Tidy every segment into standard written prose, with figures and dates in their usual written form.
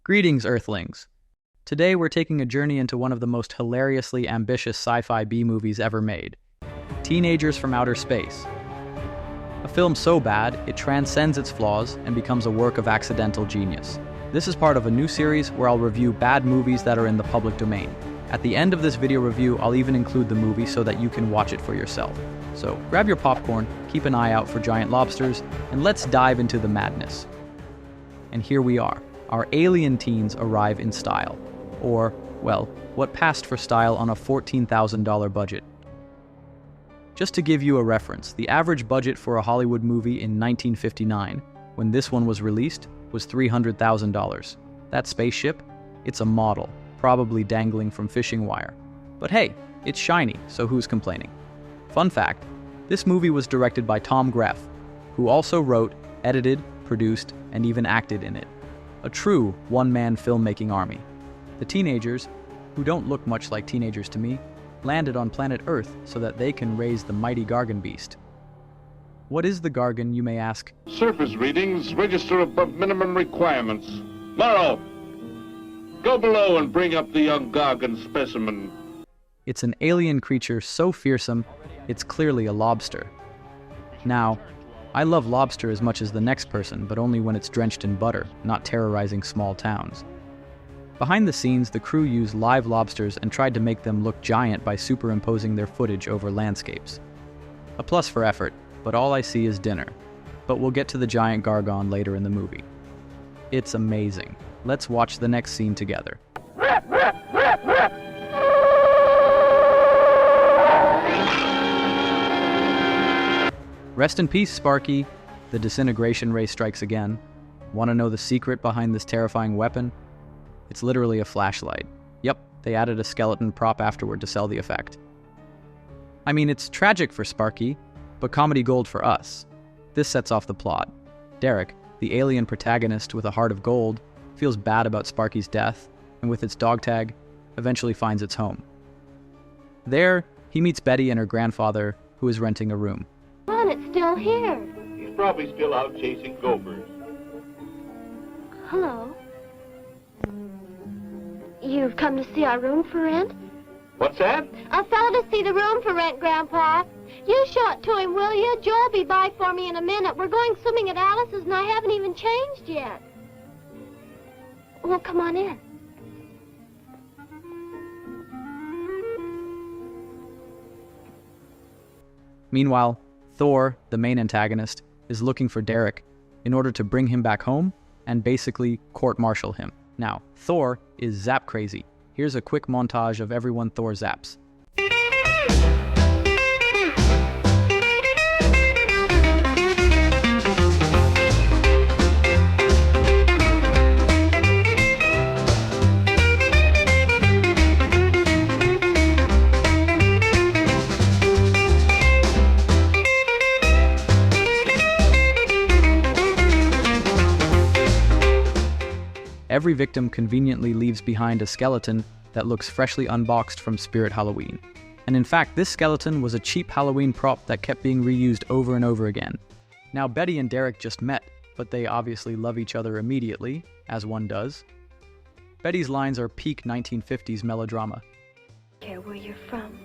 Greetings, Earthlings. Today we're taking a journey into one of the most hilariously ambitious sci-fi B-movies ever made, Teenagers from Outer Space. A film so bad, it transcends its flaws and becomes a work of accidental genius. This is part of a new series where I'll review bad movies that are in the public domain. At the end of this video review, I'll even include the movie so that you can watch it for yourself. So grab your popcorn, keep an eye out for giant lobsters, and let's dive into the madness. And here we are. Our alien teens arrive in style. Or, well, what passed for style on a $14,000 budget. Just to give you a reference, the average budget for a Hollywood movie in 1959, when this one was released, was $300,000. That spaceship? It's a model, probably dangling from fishing wire. But hey, it's shiny, so who's complaining? Fun fact, this movie was directed by Tom Greff, who also wrote, edited, produced, and even acted in it. A true one-man filmmaking army. The teenagers, who don't look much like teenagers to me, landed on planet Earth so that they can raise the mighty Gargon beast. What is the Gargon, you may ask? Surface readings register above minimum requirements. Morrow, go below and bring up the young Gargon specimen. It's an alien creature so fearsome, it's clearly a lobster. Now, I love lobster as much as the next person, but only when it's drenched in butter, not terrorizing small towns. Behind the scenes, the crew used live lobsters and tried to make them look giant by superimposing their footage over landscapes. A plus for effort, but all I see is dinner. But we'll get to the giant Gargon later in the movie. It's amazing. Let's watch the next scene together. Rest in peace, Sparky. The disintegration ray strikes again. Want to know the secret behind this terrifying weapon? It's literally a flashlight. Yep, they added a skeleton prop afterward to sell the effect. I mean, it's tragic for Sparky, but comedy gold for us. This sets off the plot. Derek, the alien protagonist with a heart of gold, feels bad about Sparky's death, and with its dog tag, eventually finds its home. There, he meets Betty and her grandfather, who is renting a room. Ron, it's still here. He's probably still out chasing gophers. Hello. You've come to see our room for rent? What's that? A fellow to see the room for rent, Grandpa. You show it to him, will you? Joe'll be by for me in a minute. We're going swimming at Alice's and I haven't even changed yet. Well, come on in. Meanwhile, Thor, the main antagonist, is looking for Derek in order to bring him back home and basically court-martial him. Now, Thor is zap crazy. Here's a quick montage of everyone Thor zaps. Every victim conveniently leaves behind a skeleton that looks freshly unboxed from Spirit Halloween. And in fact, this skeleton was a cheap Halloween prop that kept being reused over and over again. Now, Betty and Derek just met, but they obviously love each other immediately, as one does. Betty's lines are peak 1950s melodrama. Care where you're from.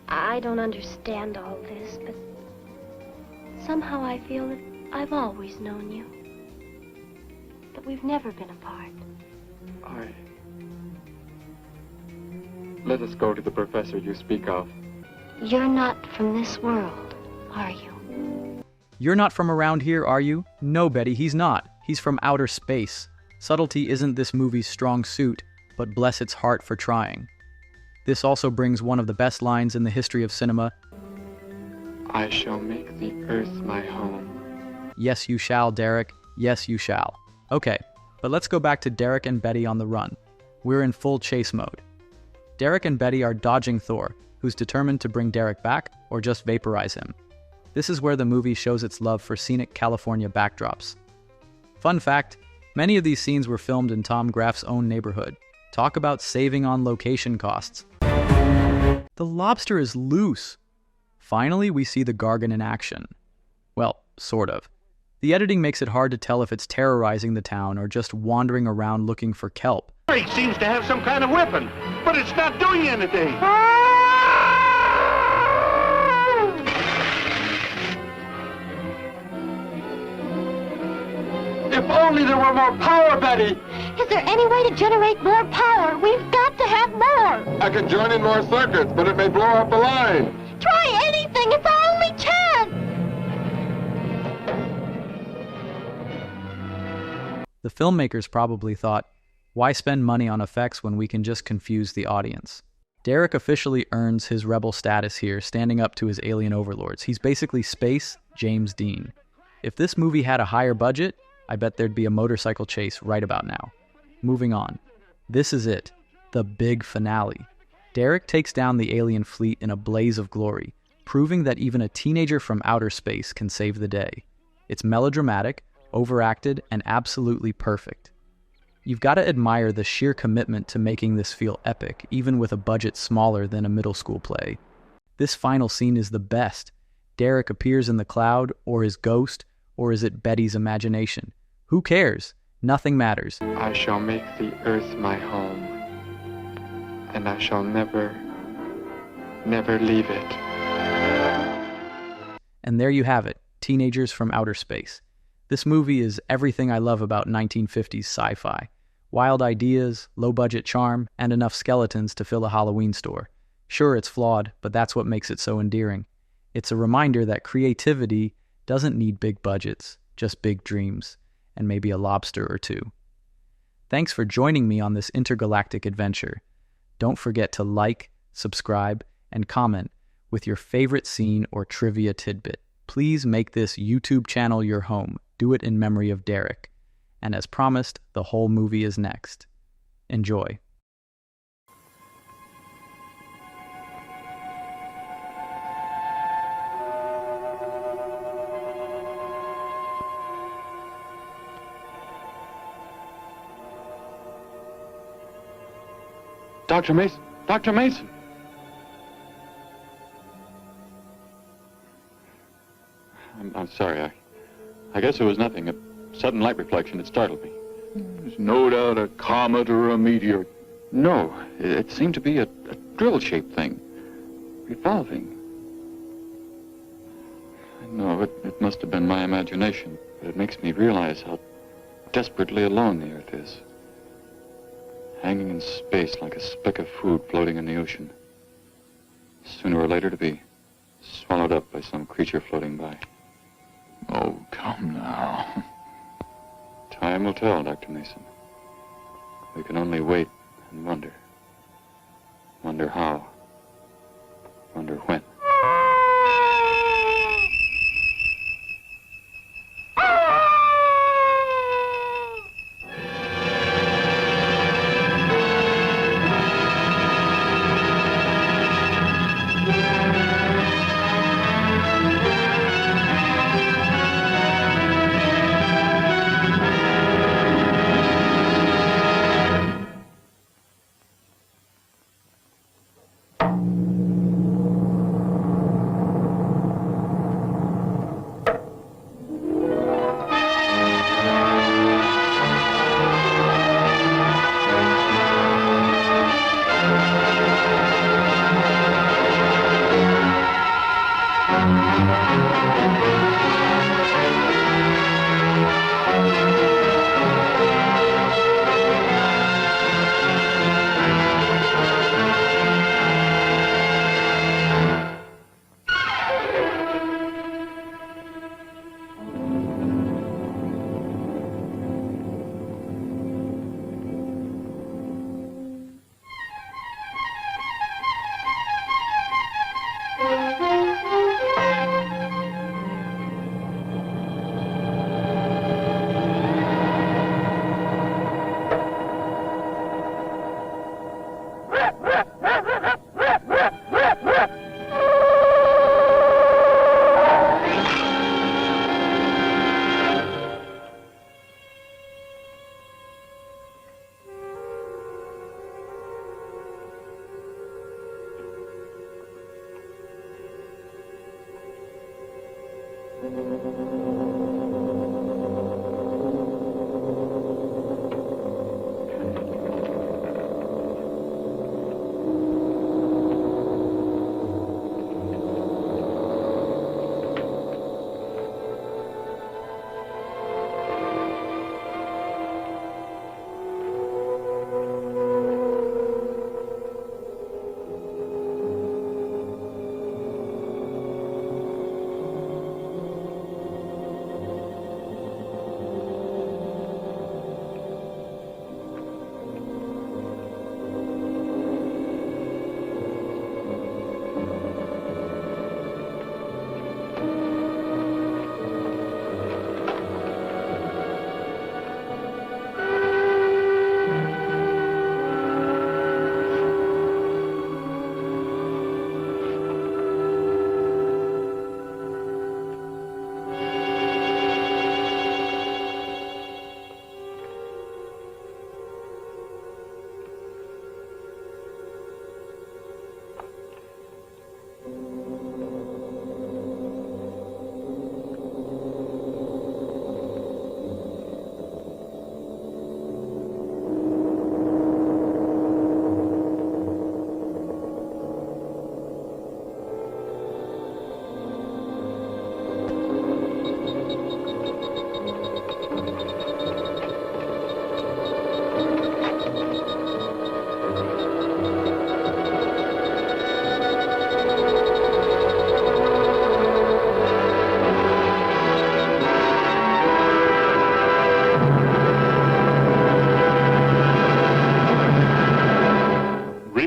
I don't understand all this, but somehow I feel that I've always known you. But we've never been apart. Let us go to the professor you speak of. You're not from this world, are you? You're not from around here, are you? No, Betty, he's not. He's from outer space. Subtlety isn't this movie's strong suit, but bless its heart for trying. This also brings one of the best lines in the history of cinema. I shall make the earth my home. Yes, you shall, Derek. Yes, you shall. Okay, but let's go back to Derek and Betty on the run. We're in full chase mode. Derek and Betty are dodging Thor, who's determined to bring Derek back or just vaporize him. This is where the movie shows its love for scenic California backdrops. Fun fact, many of these scenes were filmed in Tom Greff's own neighborhood. Talk about saving on location costs. The lobster is loose. Finally, we see the Gargon in action. Well, sort of. The editing makes it hard to tell if it's terrorizing the town or just wandering around looking for kelp. It seems to have some kind of weapon, but it's not doing anything. If only there were more power, Betty! Is there any way to generate more power? We've got to have more. I could join in more circuits, but it may blow up the line. Try anything. It's our only chance. The filmmakers probably thought, why spend money on effects when we can just confuse the audience? Derek officially earns his rebel status here, standing up to his alien overlords. He's basically Space James Dean. If this movie had a higher budget, I bet there'd be a motorcycle chase right about now. Moving on. This is it. The big finale. Derek takes down the alien fleet in a blaze of glory, proving that even a teenager from outer space can save the day. It's melodramatic, overacted, and absolutely perfect. You've got to admire the sheer commitment to making this feel epic, even with a budget smaller than a middle school play. This final scene is the best. Derek appears in the cloud, or his ghost, or is it Betty's imagination? Who cares? Nothing matters. I shall make the earth my home, and I shall never, never leave it. And there you have it, Teenagers from Outer Space. This movie is everything I love about 1950s sci-fi. Wild ideas, low-budget charm, and enough skeletons to fill a Halloween store. Sure, it's flawed, but that's what makes it so endearing. It's a reminder that creativity doesn't need big budgets, just big dreams, and maybe a lobster or two. Thanks for joining me on this intergalactic adventure. Don't forget to like, subscribe, and comment with your favorite scene or trivia tidbit. Please make this YouTube channel your home. Do it in memory of Derek. And as promised, the whole movie is next. Enjoy. Dr. Mason! Dr. Mason! I'm sorry. I guess it was nothing. A sudden light reflection. It startled me. There's no doubt a comet or a meteor. No, it seemed to be a drill-shaped thing. Revolving. No, it must have been my imagination. But it makes me realize how desperately alone the Earth is. Hanging in space like a speck of food floating in the ocean. Sooner or later to be swallowed up by some creature floating by. Oh, come now. Time will tell, Dr. Mason. We can only wait and wonder. Wonder how. Wonder when.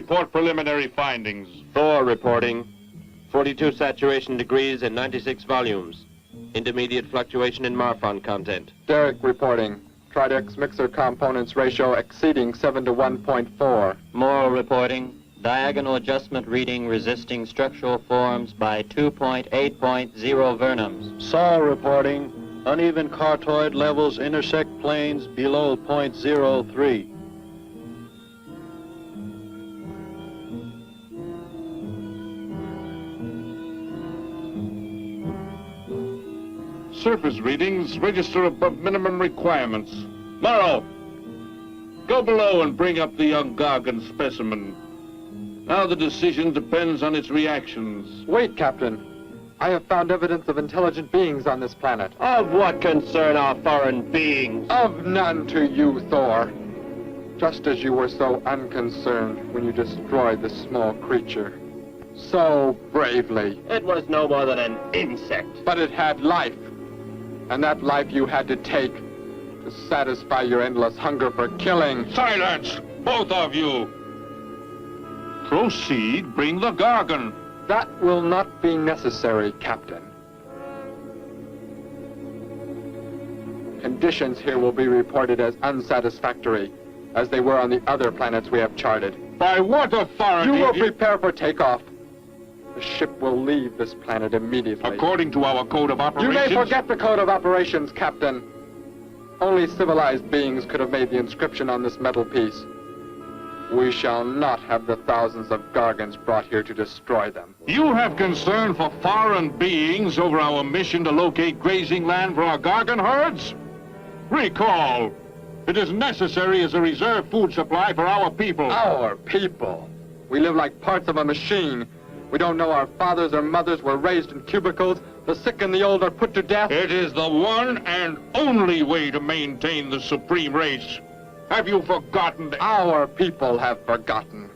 report preliminary findings. Thor reporting. 42 saturation degrees and 96 volumes. Intermediate fluctuation in Marfan content. Derek reporting. Tridex mixer components ratio exceeding 7 to 1.4. Morrow reporting. Diagonal adjustment reading resisting structural forms by 2.8.0 vernums. Saul reporting. Uneven cartoid levels intersect planes below 0.03. Surface readings register above minimum requirements. Morrow, go below and bring up the young Gargon specimen. Now the decision depends on its reactions. Wait, Captain. I have found evidence of intelligent beings on this planet. Of what concern are foreign beings? Of none to you, Thor. Just as you were so unconcerned when you destroyed the small creature. So bravely. It was no more than an insect. But it had life. And that life you had to take to satisfy your endless hunger for killing. Silence, both of you! Proceed, bring the Gargon. That will not be necessary, Captain. Conditions here will be reported as unsatisfactory, as they were on the other planets we have charted. By what authority? You will prepare for takeoff. The ship will leave this planet immediately. According to our code of operations... You may forget the code of operations, Captain. Only civilized beings could have made the inscription on this metal piece. We shall not have the thousands of Gargons brought here to destroy them. You have concern for foreign beings over our mission to locate grazing land for our Gargon herds? Recall, it is necessary as a reserve food supply for our people. Our people? We live like parts of a machine. We don't know our fathers or mothers were raised in cubicles. The sick and the old are put to death. It is the one and only way to maintain the supreme race. Have you forgotten that? Our people have forgotten.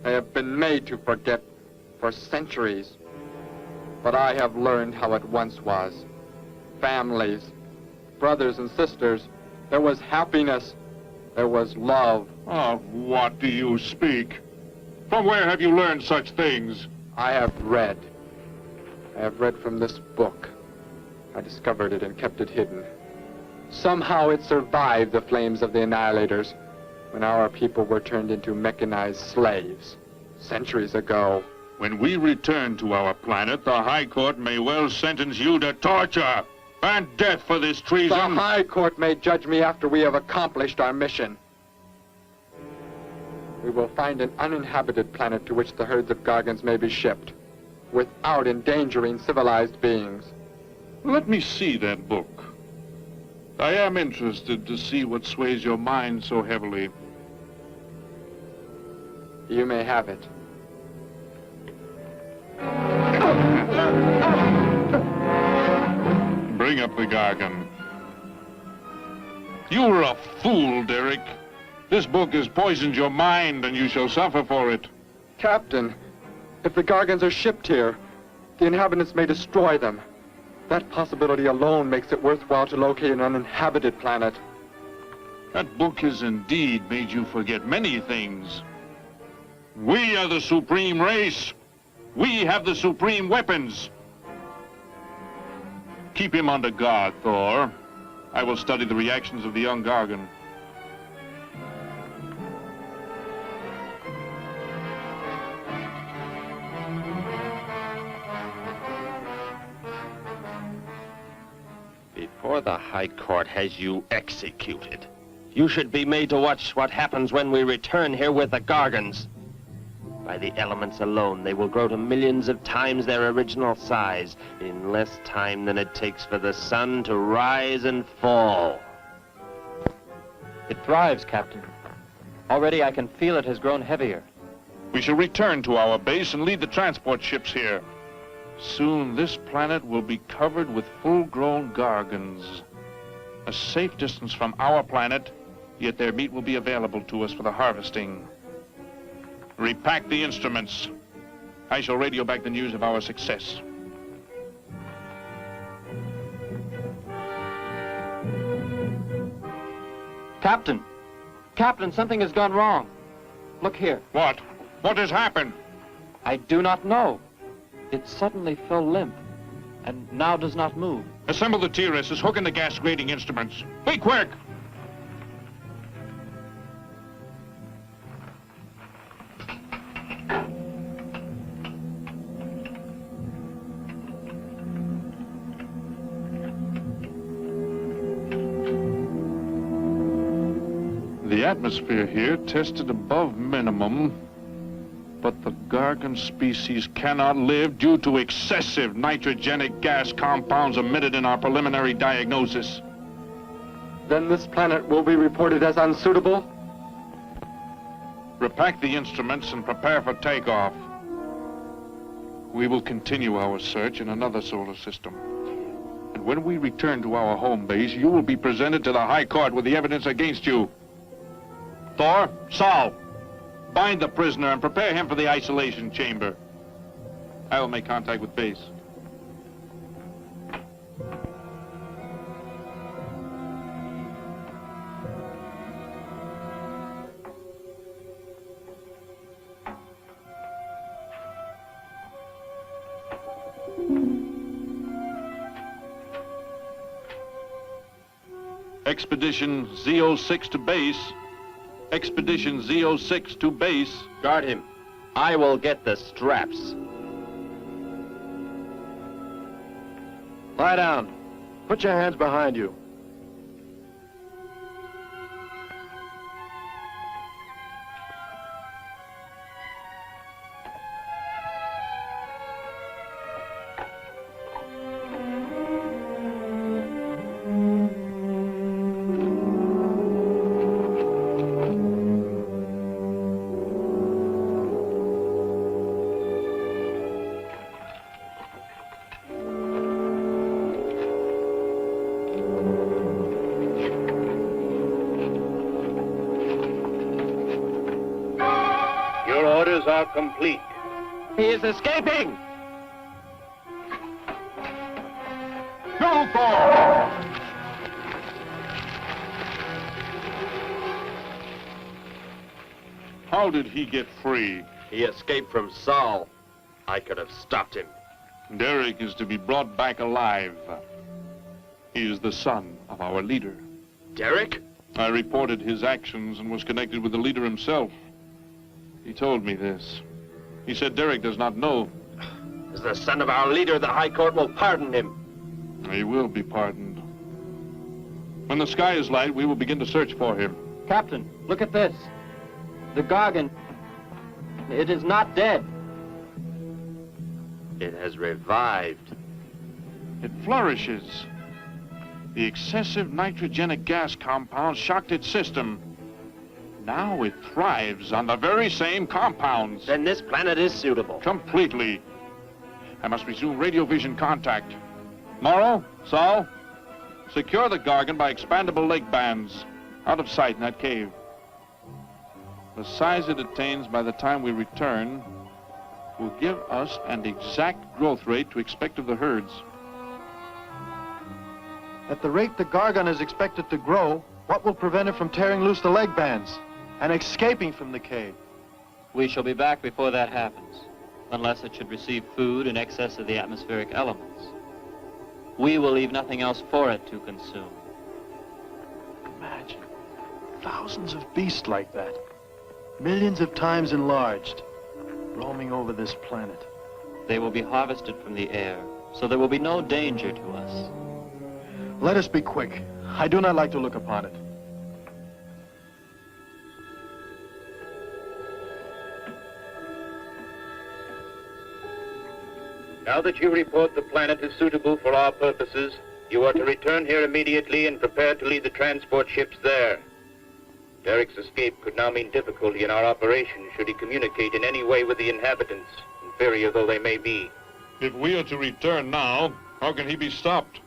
They have been made to forget for centuries. But I have learned how it once was. Families, brothers and sisters. There was happiness. There was love. Of what do you speak? From where have you learned such things? I have read. I have read from this book. I discovered it and kept it hidden. Somehow it survived the flames of the Annihilators when our people were turned into mechanized slaves centuries ago. When we return to our planet, the High Court may well sentence you to torture and death for this treason. The High Court may judge me after we have accomplished our mission. We will find an uninhabited planet to which the herds of Gargons may be shipped, without endangering civilized beings. Let me see that book. I am interested to see what sways your mind so heavily. You may have it. Bring up the Gargon. You were a fool, Derek. This book has poisoned your mind, and you shall suffer for it. Captain, if the Gargons are shipped here, the inhabitants may destroy them. That possibility alone makes it worthwhile to locate an uninhabited planet. That book has indeed made you forget many things. We are the supreme race. We have the supreme weapons. Keep him under guard, Thor. I will study the reactions of the young Gargon. Before the High Court has you executed, you should be made to watch what happens when we return here with the Gargons. By the elements alone, they will grow to millions of times their original size in less time than it takes for the sun to rise and fall. It thrives, Captain. Already I can feel it has grown heavier. We shall return to our base and lead the transport ships here. Soon this planet will be covered with full-grown Gargons. A safe distance from our planet, yet their meat will be available to us for the harvesting. Repack the instruments. I shall radio back the news of our success. Captain! Captain, something has gone wrong. Look here. What? What has happened? I do not know. It suddenly fell limp, and now does not move. Assemble the TRSs, hook in the gas grading instruments. Be quick! The atmosphere here tested above minimum, but the Gargon species cannot live due to excessive nitrogenic gas compounds emitted in our preliminary diagnosis. Then this planet will be reported as unsuitable? Repack the instruments and prepare for takeoff. We will continue our search in another solar system. And when we return to our home base, you will be presented to the High Court with the evidence against you. Thor, Saul, bind the prisoner and prepare him for the isolation chamber. I will make contact with base. Expedition Z06 to base. Expedition Z06 to base. Guard him. I will get the straps. Lie down. Put your hands behind you. Are complete. He is escaping! Go, Thor! How did he get free? He escaped from Saul. I could have stopped him. Derek is to be brought back alive. He is the son of our leader. Derek? I reported his actions and was connected with the leader himself. He told me this. He said Derek does not know. As the son of our leader, the High Court will pardon him. He will be pardoned. When the sky is light, we will begin to search for him. Captain, look at this. The Gargon. It is not dead. It has revived. It flourishes. The excessive nitrogenic gas compound shocked its system. Now it thrives on the very same compounds. Then this planet is suitable. Completely. I must resume radio vision contact. Morrow, Saul, secure the Gargon by expandable leg bands. Out of sight in that cave. The size it attains by the time we return will give us an exact growth rate to expect of the herds. At the rate the Gargon is expected to grow, what will prevent it from tearing loose the leg bands and escaping from the cave? We shall be back before that happens, unless it should receive food in excess of the atmospheric elements. We will leave nothing else for it to consume. Imagine thousands of beasts like that, millions of times enlarged, roaming over this planet. They will be harvested from the air, so there will be no danger to us. Let us be quick. I do not like to look upon it. Now that you report the planet is suitable for our purposes, you are to return here immediately and prepare to lead the transport ships there. Derek's escape could now mean difficulty in our operation should he communicate in any way with the inhabitants, inferior though they may be. If we are to return now, how can he be stopped?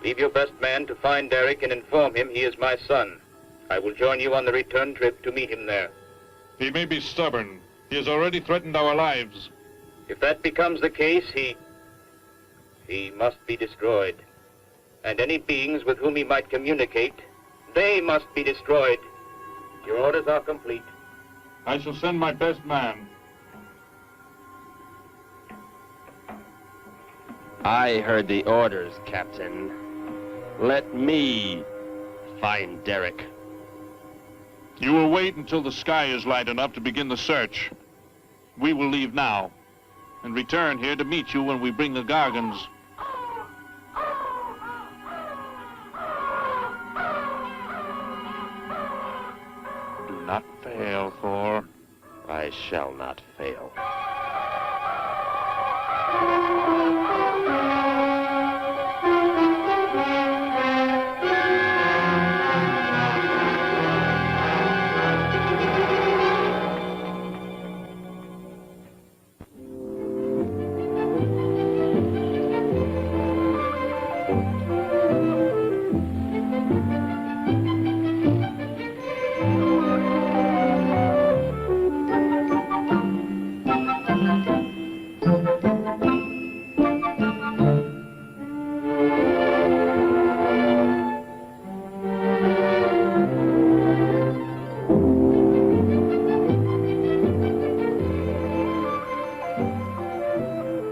Leave your best man to find Derek and inform him he is my son. I will join you on the return trip to meet him there. He may be stubborn. He has already threatened our lives. If that becomes the case, he must be destroyed. And any beings with whom he might communicate, they must be destroyed. Your orders are complete. I shall send my best man. I heard the orders, Captain. Let me find Derek. You will wait until the sky is light enough to begin the search. We will leave now and return here to meet you when we bring the Gargons. Do not fail, Thor. I shall not fail.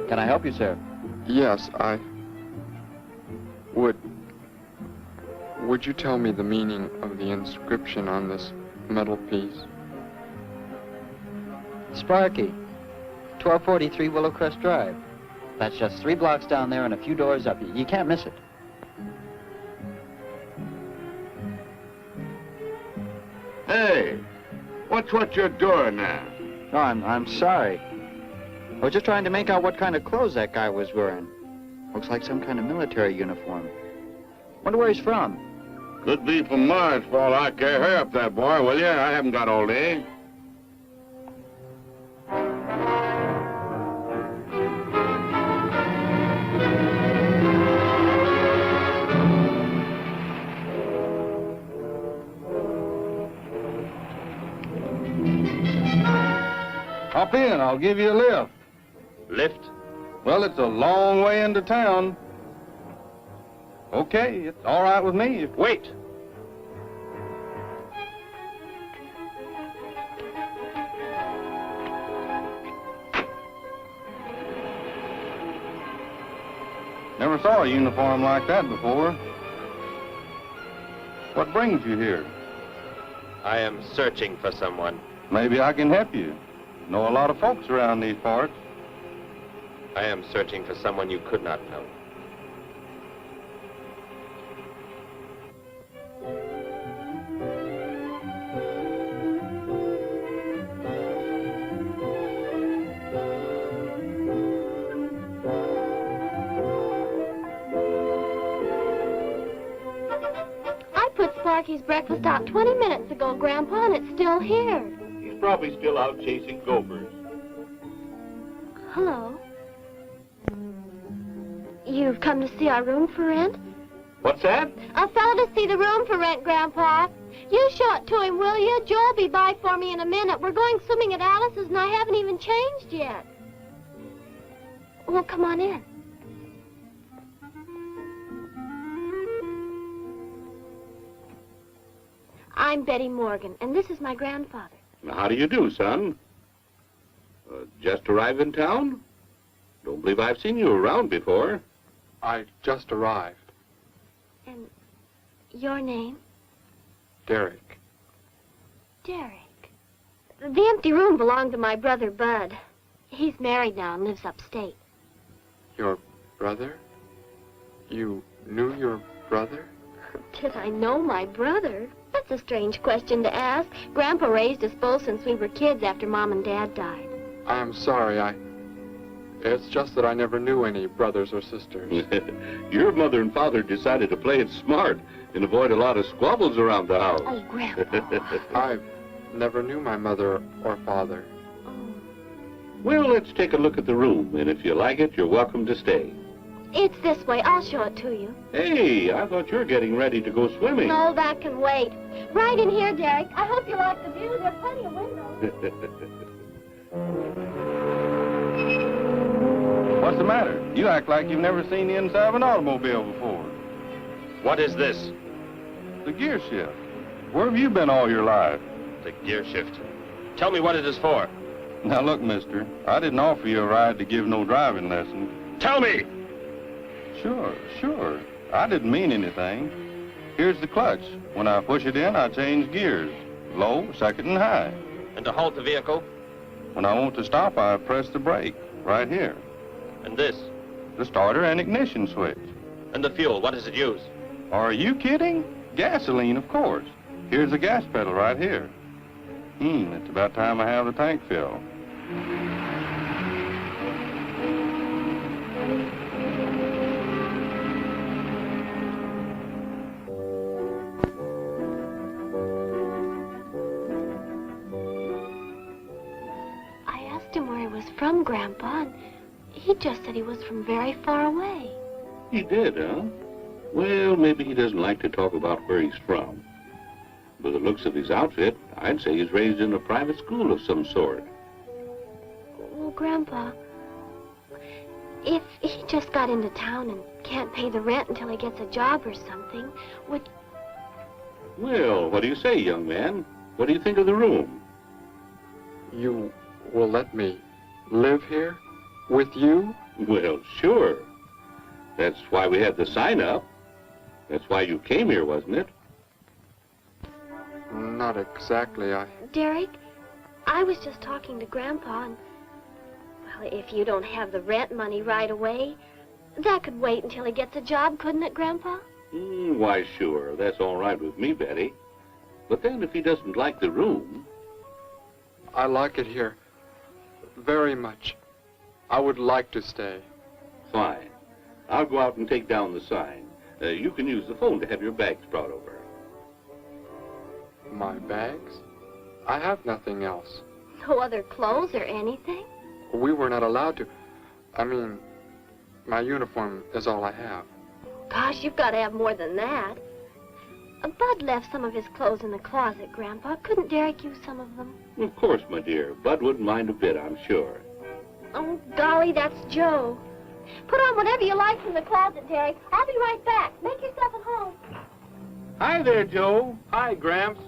Can I help you, sir? Yes, Would you tell me the meaning of the inscription on this metal piece? Sparky, 1243 Willowcrest Drive. That's just 3 blocks down there and a few doors up. You can't miss it. Hey, what's what you're doing now? No, I'm sorry. I was just trying to make out what kind of clothes that guy was wearing. Looks like some kind of military uniform. Wonder where he's from. Could be from Mars for all I care. Hurry up that boy, will you? I haven't got all day. Hop in, I'll give you a lift. Lift? Well, it's a long way into town. Okay, it's all right with me. Wait! Never saw a uniform like that before. What brings you here? I am searching for someone. Maybe I can help you. Know a lot of folks around these parts. I am searching for someone you could not know. I put Sparky's breakfast out 20 minutes ago, Grandpa, and it's still here. He's probably still out chasing gophers. Hello. You've come to see our room for rent? What's that? A fellow to see the room for rent, Grandpa. You show it to him, will you? Joe'll be by for me in a minute. We're going swimming at Alice's, and I haven't even changed yet. Well, come on in. I'm Betty Morgan, and this is my grandfather. How do you do, son? Just arrived in town? Don't believe I've seen you around before. I just arrived. And your name? Derek. Derek. The empty room belonged to my brother, Bud. He's married now and lives upstate. Your brother? You knew your brother? Did I know my brother? That's a strange question to ask. Grandpa raised us both since we were kids after Mom and Dad died. I'm sorry, It's just that I never knew any brothers or sisters. Your mother and father decided to play it smart and avoid a lot of squabbles around the house. Oh, Grandpa. I never knew my mother or father. Well, let's take a look at the room, and if you like it, you're welcome to stay. It's this way. I'll show it to you. Hey, I thought you were getting ready to go swimming. No, that can wait. Right in here, Derek. I hope you like the view. There are plenty of windows. What's the matter? You act like you've never seen the inside of an automobile before. What is this? The gear shift. Where have you been all your life? The gear shift. Tell me what it is for. Now look, mister, I didn't offer you a ride to give no driving lesson. Tell me! Sure. I didn't mean anything. Here's the clutch. When I push it in, I change gears. Low, second, and high. And to halt the vehicle? When I want to stop, I press the brake, right here. And this? The starter and ignition switch. And the fuel, what does it use? Are you kidding? Gasoline, of course. Here's the gas pedal right here. It's about time I have the tank filled. I asked him where he was from, Grandpa, and he just said he was from very far away. He did, huh? Well, maybe he doesn't like to talk about where he's from. By the looks of his outfit, I'd say he's raised in a private school of some sort. Well, Grandpa, if he just got into town and can't pay the rent until he gets a job or something, would... Well, what do you say, young man? What do you think of the room? You will let me live here with you? Well, sure. That's why we had the sign up. That's why you came here, wasn't it? Not exactly, Derek, I was just talking to Grandpa, and... Well, if you don't have the rent money right away, that could wait until he gets a job, couldn't it, Grandpa? Why, sure. That's all right with me, Betty. But then if he doesn't like the room... I like it here very much. I would like to stay. Fine. I'll go out and take down the sign. You can use the phone to have your bags brought over. My bags? I have nothing else. No other clothes or anything? We were not allowed to. I mean, my uniform is all I have. Gosh, you've got to have more than that. Bud left some of his clothes in the closet, Grandpa. Couldn't Derek use some of them? Of course, my dear. Bud wouldn't mind a bit, I'm sure. Oh, golly, that's Joe. Put on whatever you like from the closet, Derek. I'll be right back. Make yourself at home. Hi there, Joe. Hi, Gramps.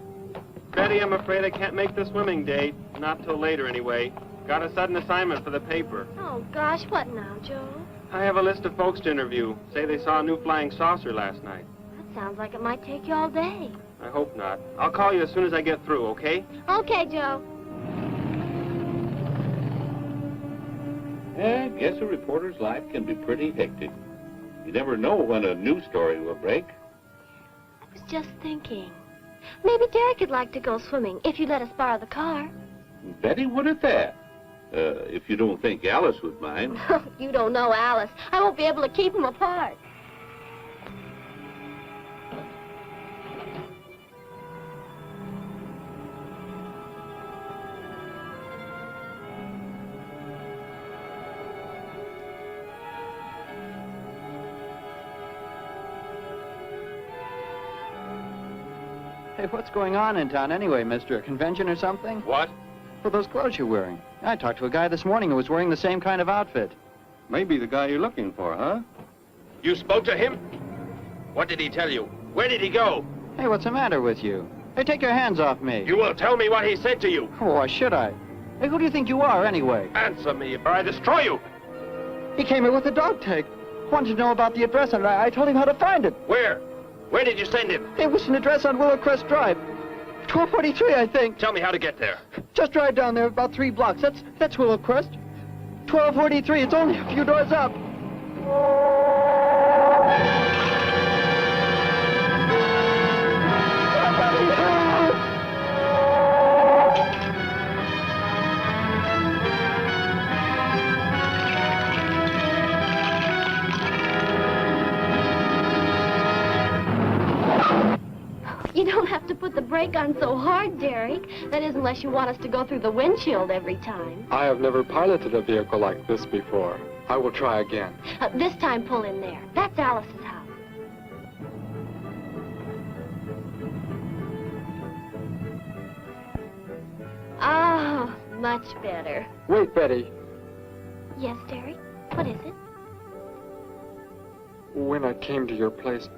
Betty, I'm afraid I can't make the swimming date. Not till later, anyway. Got a sudden assignment for the paper. Oh, gosh, what now, Joe? I have a list of folks to interview. Say they saw a new flying saucer last night. That sounds like it might take you all day. I hope not. I'll call you as soon as I get through, okay? Okay, Joe. I guess a reporter's life can be pretty hectic. You never know when a news story will break. I was just thinking. Maybe Derek would like to go swimming if you let us borrow the car. Betty would at that. If you don't think Alice would mind. You don't know Alice. I won't be able to keep them apart. Hey, what's going on in town anyway, mister? A convention or something? What? For those clothes you're wearing. I talked to a guy this morning who was wearing the same kind of outfit. Maybe the guy you're looking for, huh? You spoke to him? What did he tell you? Where did he go? Hey, what's the matter with you? Hey, take your hands off me. You will tell me what he said to you. Oh, why should I? Hey, who do you think you are, anyway? Answer me, or I destroy you. He came here with a dog tag. Wanted to know about the address, and I told him how to find it. Where? Where did you send him? It was an address on Willow Crest Drive. 1243, I think. Tell me how to get there. Just drive down there about 3 blocks. That's Willow Crest. 1243. It's only a few doors up. You don't have to put the brake on so hard, Derek. That is, unless you want us to go through the windshield every time. I have never piloted a vehicle like this before. I will try again. This time, pull in there. That's Alice's house. Ah, much better. Wait, Betty. Yes, Derek? What is it? When I came to your place,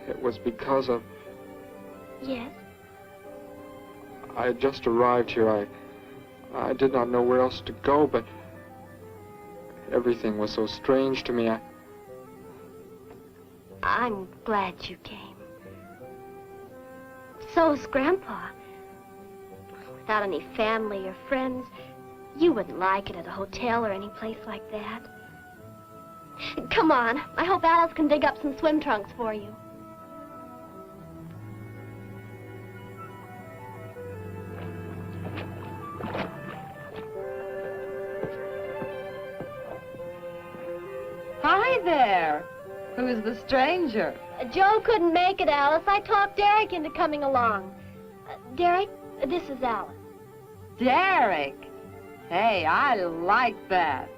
it was because of... Yes? I had just arrived here. I did not know where else to go, but everything was so strange to me. I'm glad you came. So's Grandpa. Without any family or friends, you wouldn't like it at a hotel or any place like that. Come on. I hope Alice can dig up some swim trunks for you. Hi there. Who's the stranger? Joe couldn't make it, Alice. I talked Derek into coming along. Derek, this is Alice. Derek. Hey, I like that.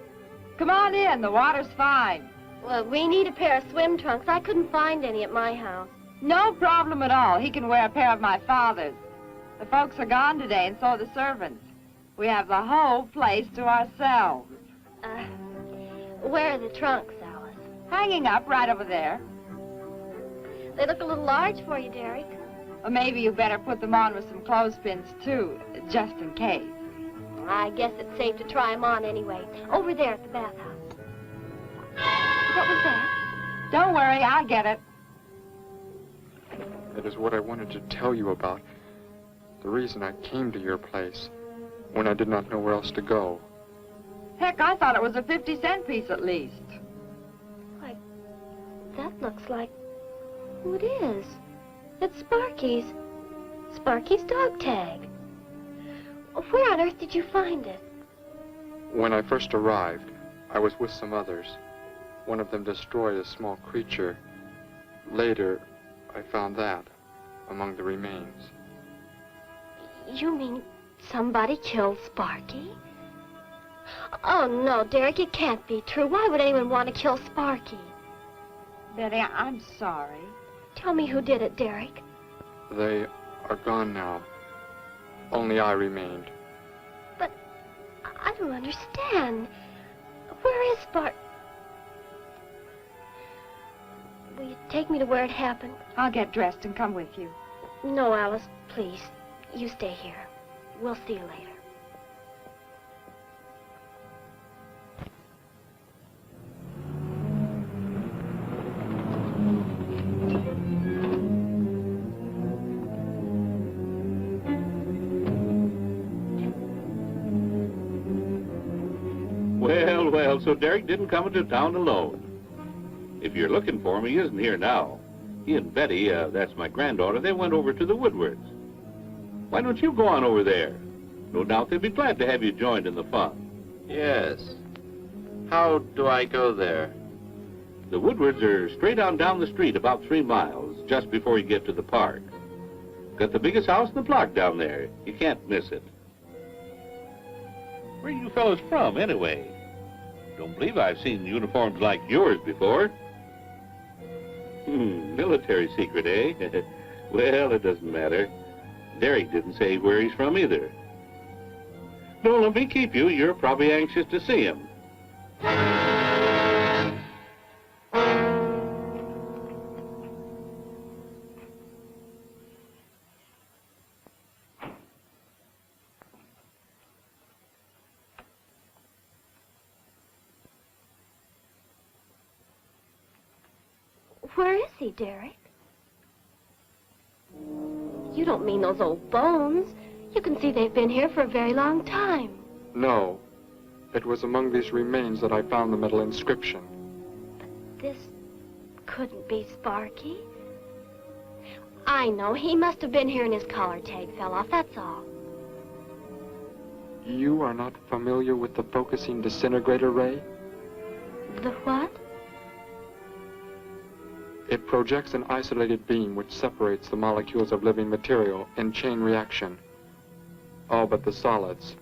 Come on in, the water's fine. Well, we need a pair of swim trunks. I couldn't find any at my house. No problem at all. He can wear a pair of my father's. The folks are gone today, and so are the servants. We have the whole place to ourselves. Where are the trunks, Alice? Hanging up right over there. They look a little large for you, Derek. Or maybe you better put them on with some clothespins, too, just in case. I guess it's safe to try them on anyway. Over there at the bathhouse. What was that? Don't worry, I'll get it. That is what I wanted to tell you about. The reason I came to your place when I did not know where else to go. Heck, I thought it was a 50-cent piece at least. Why, that looks like who it is. It's Sparky's. Sparky's dog tag. Where on earth did you find it? When I first arrived, I was with some others. One of them destroyed a small creature. Later, I found that among the remains. You mean somebody killed Sparky? Oh, no, Derek, it can't be true. Why would anyone want to kill Sparky? Betty, I'm sorry. Tell me who did it, Derek. They are gone now. Only I remained. But I don't understand. Where is Sparky? Will you take me to where it happened? I'll get dressed and come with you. No, Alice, please. You stay here. We'll see you later. Well, so Derek didn't come into town alone. If you're looking for him, he isn't here now. He and Betty, that's my granddaughter, they went over to the Woodwards. Why don't you go on over there? No doubt they'd be glad to have you joined in the fun. Yes. How do I go there? The Woodwards are straight on down the street about 3 miles, just before you get to the park. Got the biggest house in the block down there. You can't miss it. Where are you fellas from, anyway? Don't believe I've seen uniforms like yours before. Military secret, eh? Well, it doesn't matter. Derek didn't say where he's from either. Don't let me keep you. You're probably anxious to see him. Where is he, Derek? You don't mean those old bones. You can see they've been here for a very long time. No. It was among these remains that I found the metal inscription. But this couldn't be Sparky. I know. He must have been here and his collar tag fell off, that's all. You are not familiar with the focusing disintegrator ray? The what? It projects an isolated beam which separates the molecules of living material in chain reaction. All but the solids,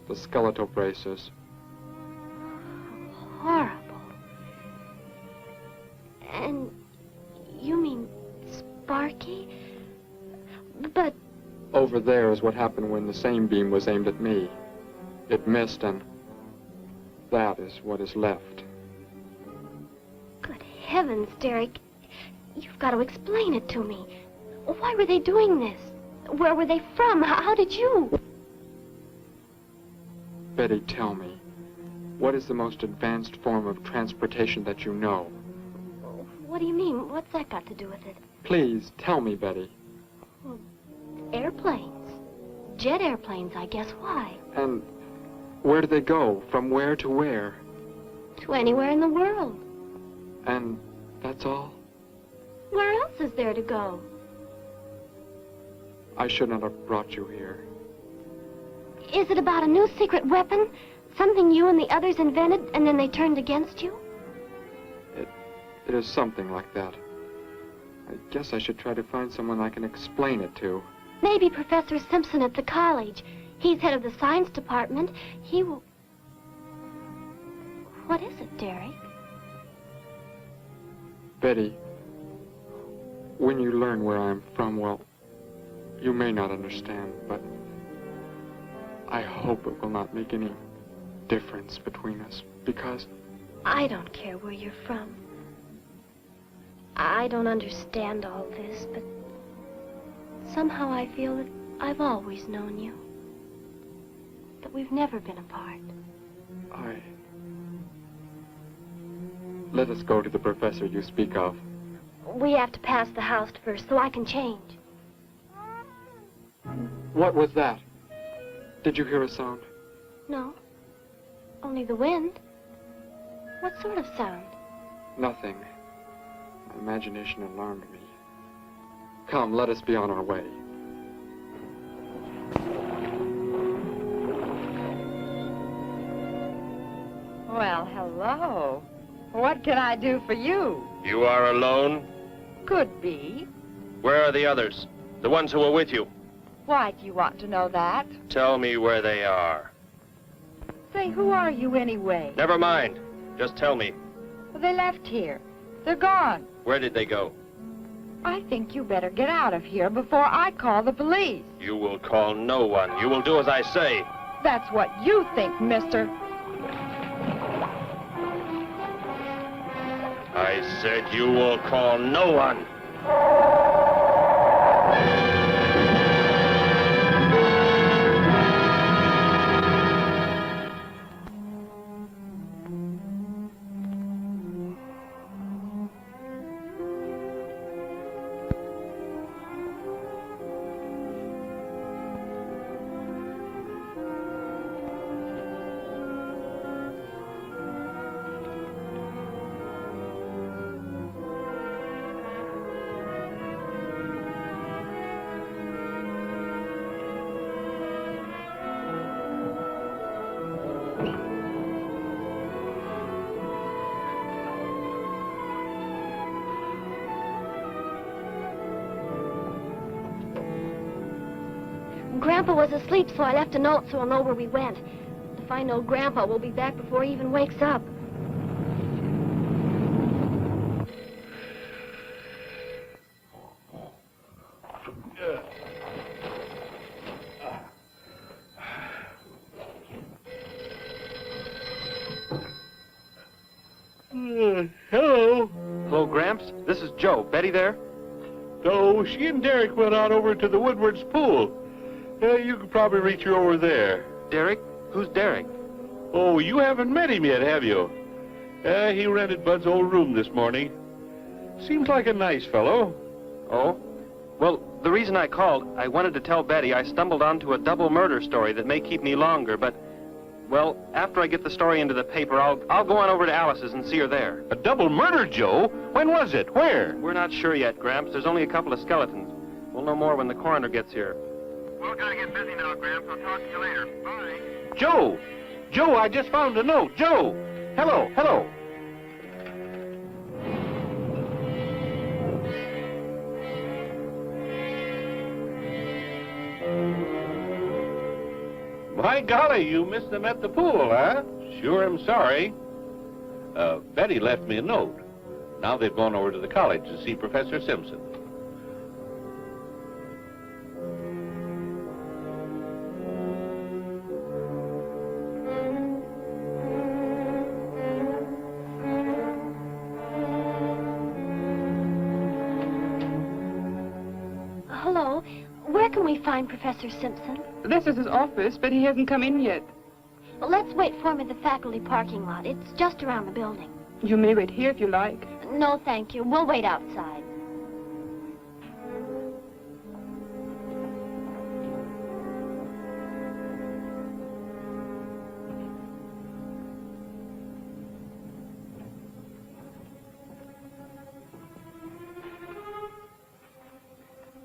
the skeletal braces. Horrible. And you mean Sparky? But... Over there is what happened when the same beam was aimed at me. It missed, and that is what is left. Good heavens, Derek. You've got to explain it to me. Why were they doing this? Where were they from? How did you? Betty, tell me, what is the most advanced form of transportation that you know? What do you mean? What's that got to do with it? Please, tell me, Betty. Well, airplanes. Jet airplanes, I guess. Why? And where do they go? From where to where? To anywhere in the world. And that's all? Where else is there to go? I should not have brought you here. Is it about a new secret weapon? Something you and the others invented and then they turned against you? It is something like that. I guess I should try to find someone I can explain it to. Maybe Professor Simpson at the college. He's head of the science department. He will... What is it, Derek? Betty, when you learn where I'm from, well, you may not understand, but I hope it will not make any difference between us, because... I don't care where you're from. I don't understand all this, but somehow I feel that I've always known you. That we've never been apart. Let us go to the professor you speak of. We have to pass the house first, so I can change. What was that? Did you hear a sound? No. Only the wind. What sort of sound? Nothing. My imagination alarmed me. Come, let us be on our way. Well, hello. What can I do for you? You are alone? Could be. Where are the others? The ones who were with you? Why do you want to know that? Tell me where they are. Say, who are you anyway? Never mind. Just tell me. Well, they left here. They're gone. Where did they go? I think you better get out of here before I call the police. You will call no one. You will do as I say. That's what you think, mister. I said you will call no one. Grandpa was asleep, so I left a note so he'll know where we went. If I know Grandpa, we'll be back before he even wakes up. Hello. Hello, Gramps. This is Joe. Betty there? No, she and Derek went out over to the Woodward's pool. You could probably reach her over there. Derek? Who's Derek? Oh, you haven't met him yet, have you? He rented Bud's old room this morning. Seems like a nice fellow. Oh? Well, the reason I called, I wanted to tell Betty I stumbled onto a double murder story that may keep me longer, but, well, after I get the story into the paper, I'll go on over to Alice's and see her there. A double murder, Joe? When was it? Where? We're not sure yet, Gramps. There's only a couple of skeletons. We'll know more when the coroner gets here. Well, gotta get busy now, Gramps. I'll talk to you later. Bye. Joe! Joe, I just found a note. Joe! Hello, hello. My golly, you missed them at the pool, huh? Sure am sorry. Betty left me a note. Now they've gone over to the college to see Professor Simpson. Hello. Where can we find Professor Simpson? This is his office, but he hasn't come in yet. Well, let's wait for him at the faculty parking lot. It's just around the building. You may wait here if you like. No, thank you. We'll wait outside.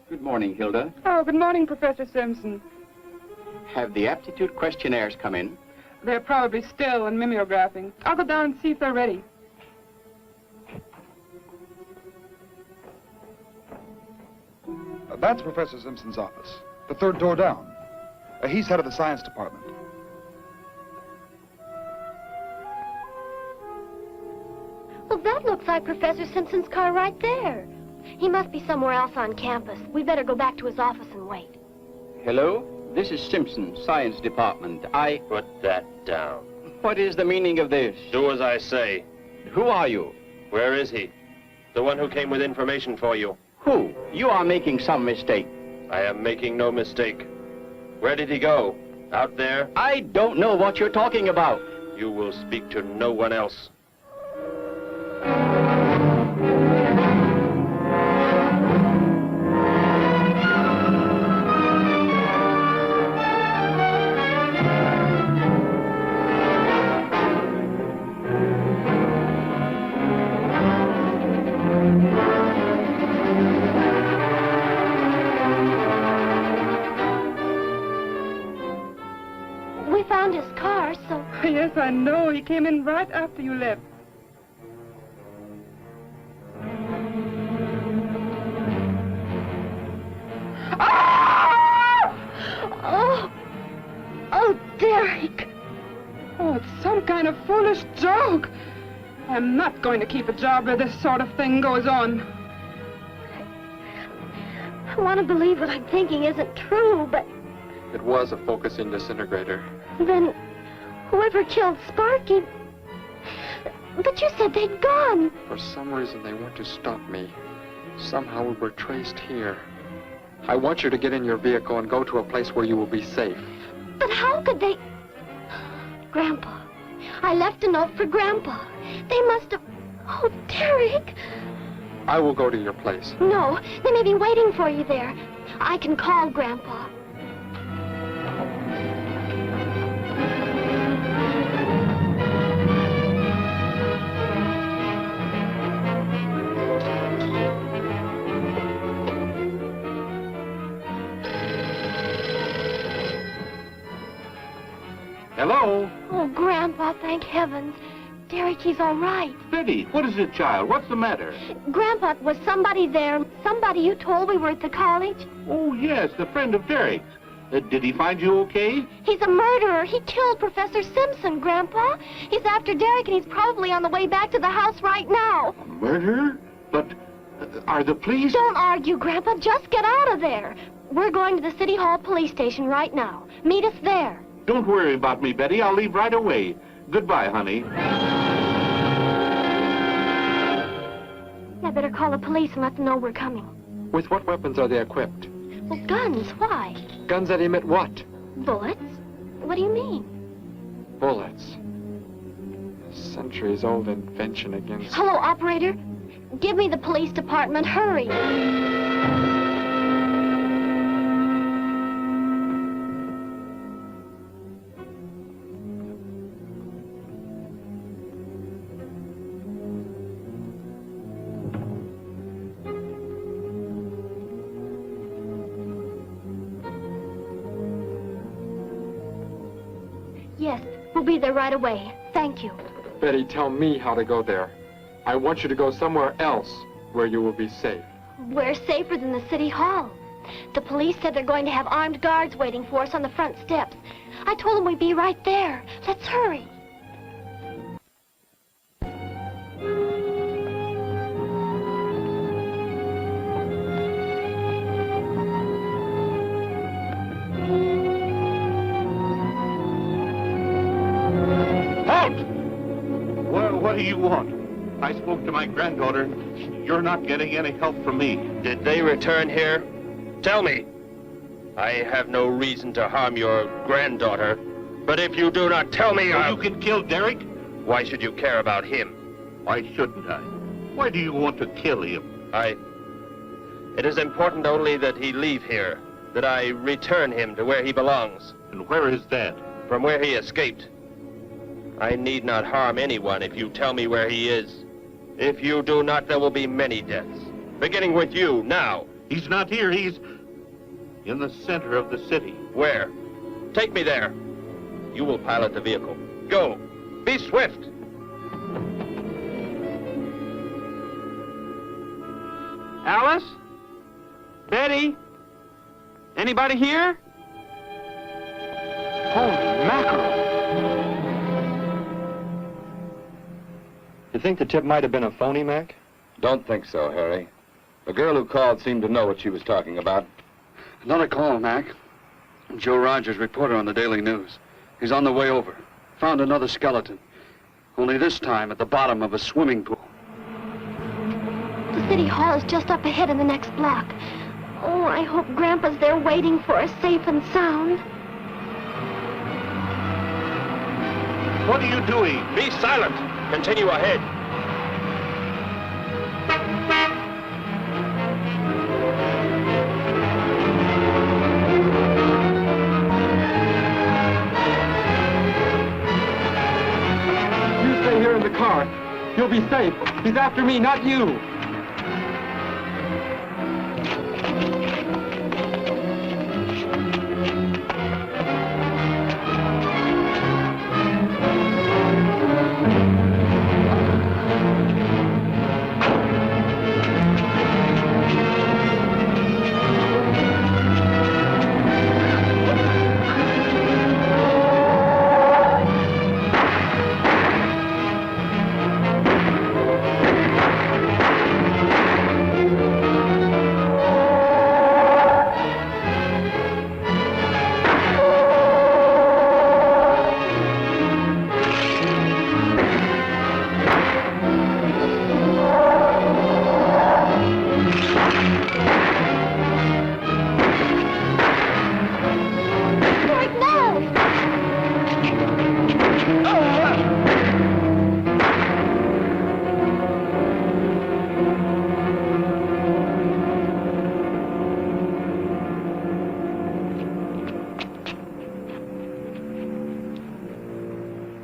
Good morning, Hilda. Oh, good morning, Professor Simpson. Have the aptitude questionnaires come in? They're probably still in mimeographing. I'll go down and see if they're ready. That's Professor Simpson's office. The third door down. He's head of the science department. Well, that looks like Professor Simpson's car right there. He must be somewhere else on campus. We better go back to his office and wait. Hello? This is Simpson, science department. Put that down. What is the meaning of this? Do as I say. Who are you? Where is he? The one who came with information for you. Who? You are making some mistake. I am making no mistake. Where did he go? Out there? I don't know what you're talking about. You will speak to no one else. We found his car, so... Yes, I know. He came in right after you left. Oh, Derek. Oh, it's some kind of foolish joke. I'm not going to keep a job where this sort of thing goes on. I want to believe what I'm thinking isn't true, but It was a focusing disintegrator. then whoever killed Sparky... But you said they'd gone. For some reason, they want to stop me. Somehow we were traced here. I want you to get in your vehicle and go to a place where you will be safe. But how could they... Grandpa. I left a note for Grandpa. They must have... Oh, Derek. I will go to your place. No, they may be waiting for you there. I can call Grandpa. Hello? Oh, Grandpa, thank heavens. Derek, he's all right. Betty, what is it, child? What's the matter? Grandpa, was somebody there? Somebody you told we were at the college? Oh, yes, the friend of Derek's. Did he find you okay? He's a murderer. He killed Professor Simpson, Grandpa. He's after Derek, and he's probably on the way back to the house right now. Murder? But are the police... Don't argue, Grandpa. Just get out of there. We're going to the City Hall police station right now. Meet us there. Don't worry about me, Betty. I'll leave right away. Goodbye, honey. I better call the police and let them know we're coming. With what weapons are they equipped? Well, guns. Why? Guns that emit what? Bullets? What do you mean? Bullets. A centuries-old invention against... Hello, operator. Give me the police department. Hurry. Yes, we'll be there right away. Thank you. Betty, tell me how to go there. I want you to go somewhere else where you will be safe. We're safer than the City Hall. The police said they're going to have armed guards waiting for us on the front steps. I told them we'd be right there. Let's hurry. What do you want? I spoke to my granddaughter. You're not getting any help from me. Did they return here? Tell me. I have no reason to harm your granddaughter, but if you do not tell me, You can kill Derek? Why should you care about him? Why shouldn't I? Why do you want to kill him? It is important only that he leave here, that I return him to where he belongs. And where is that? From where he escaped. I need not harm anyone if you tell me where he is. If you do not, there will be many deaths. Beginning with you, now. He's not here. He's in the center of the city. Where? Take me there. You will pilot the vehicle. Go. Be swift. Alice? Betty? Anybody here? Holy mackerel! You think the tip might have been a phony, Mac? Don't think so, Harry. The girl who called seemed to know what she was talking about. Another call, Mac. Joe Rogers, reporter on the Daily News. He's on the way over. Found another skeleton. Only this time at the bottom of a swimming pool. The city hall is just up ahead in the next block. Oh, I hope Grandpa's there waiting for us safe and sound. What are you doing? Be silent. Continue ahead. You stay here in the car. You'll be safe. He's after me, not you.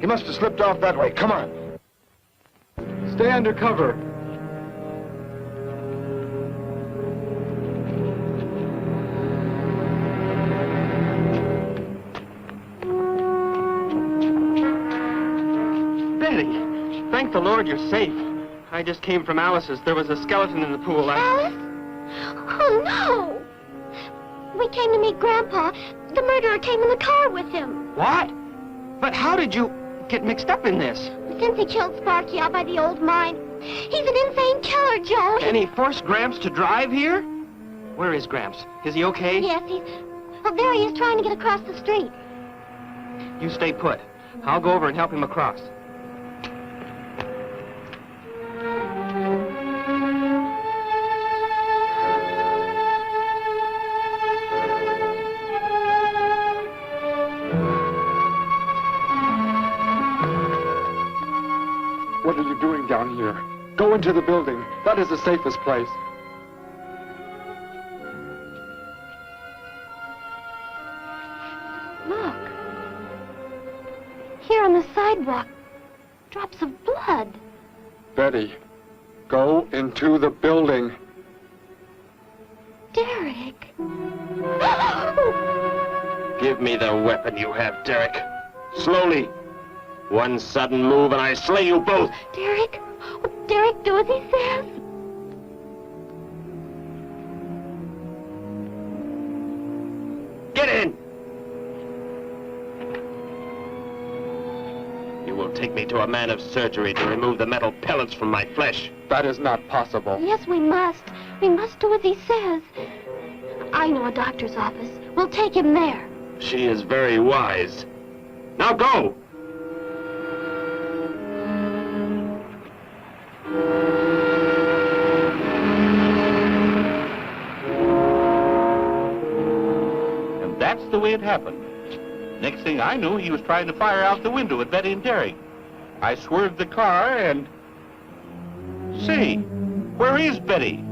He must have slipped off that way. Come on. Stay under cover. Betty, thank the Lord you're safe. I just came from Alice's. There was a skeleton in the pool. Alice? Oh, no! We came to meet Grandpa. The murderer came in the car with him. What? But how did you get mixed up in this? Since he killed Sparky out by the old mine. He's an insane killer, Joe. And he forced Gramps to drive here? Where is Gramps? Is he okay? Yes, he's... Well, there he is trying to get across the street. You stay put. I'll go over and help him across. What are you doing down here? Go into the building. That is the safest place. Look. Here on the sidewalk. Drops of blood. Betty, go into the building. Derek. Give me the weapon you have, Derek. Slowly. One sudden move and I slay you both. Derek? Derek, do as he says. Get in! You will take me to a man of surgery to remove the metal pellets from my flesh. That is not possible. Yes, we must. We must do as he says. I know a doctor's office. We'll take him there. She is very wise. Now go! And that's the way it happened. Next thing I knew, he was trying to fire out the window at Betty and Derek. I swerved the car and Say, where is Betty?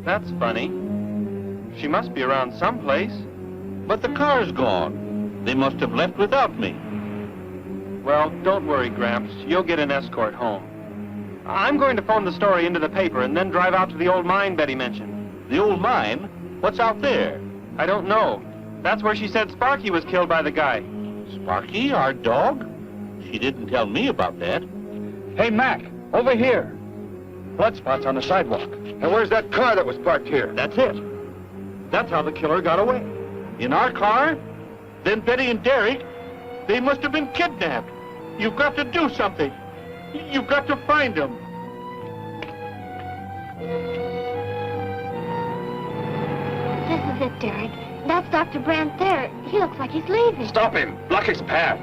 That's funny. She must be around someplace. But the car's gone. They must have left without me. Well, don't worry, Gramps. You'll get an escort home. I'm going to phone the story into the paper and then drive out to the old mine Betty mentioned. The old mine? What's out there? I don't know. That's where she said Sparky was killed by the guy. Sparky, our dog? She didn't tell me about that. Hey, Mac, over here. Blood spots on the sidewalk. And where's that car that was parked here? That's it. That's how the killer got away. In our car? Then Betty and Derek, they must have been kidnapped. You've got to do something. You've got to find them. This is it, Derek. That's Dr. Brandt there. He looks like he's leaving. Stop him! Block his path!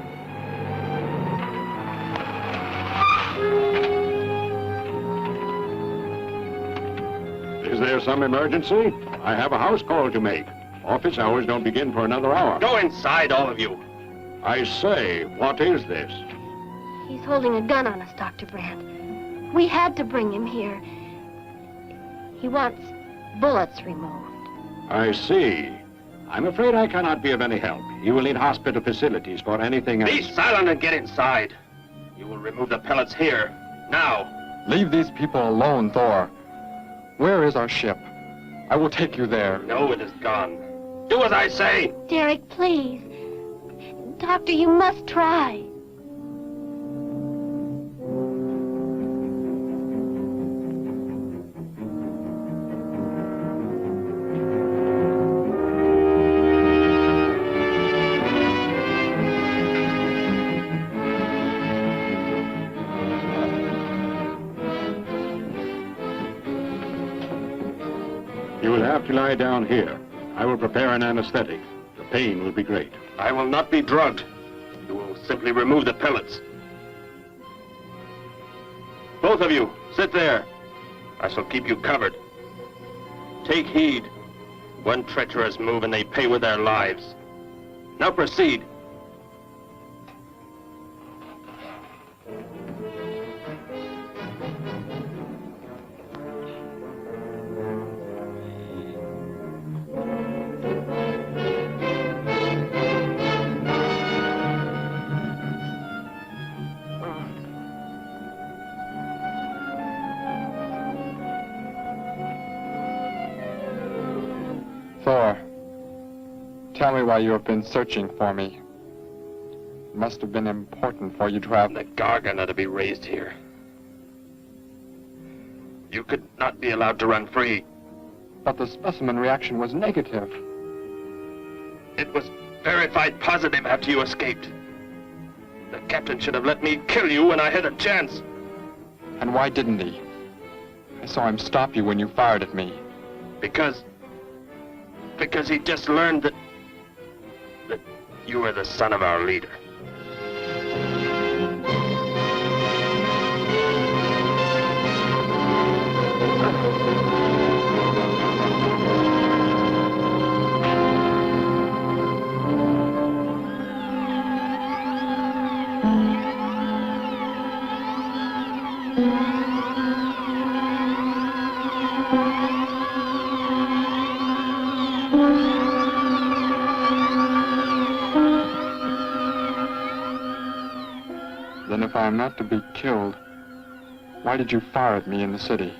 Is there some emergency? I have a house call to make. Office hours don't begin for another hour. Go inside, all of you. I say, what is this? He's holding a gun on us, Dr. Brandt. We had to bring him here. He wants bullets removed. I see. I'm afraid I cannot be of any help. You will need hospital facilities for anything else. Be silent and get inside. You will remove the pellets here, now. Leave these people alone, Thor. Where is our ship? I will take you there. No, it is gone. Do as I say. Derek, please. Doctor, you must try. You will have to lie down here. I will prepare an anesthetic. The pain will be great. I will not be drugged. You will simply remove the pellets. Both of you, sit there. I shall keep you covered. Take heed. One treacherous move and they pay with their lives. Now proceed. Thor, tell me why you have been searching for me. It must have been important for you to have... The Gargon are to be raised here. You could not be allowed to run free. But the specimen reaction was negative. It was verified positive after you escaped. The captain should have let me kill you when I had a chance. And why didn't he? I saw him stop you when you fired at me. Because he just learned that you were the son of our leader. Then if I am not to be killed, why did you fire at me in the city?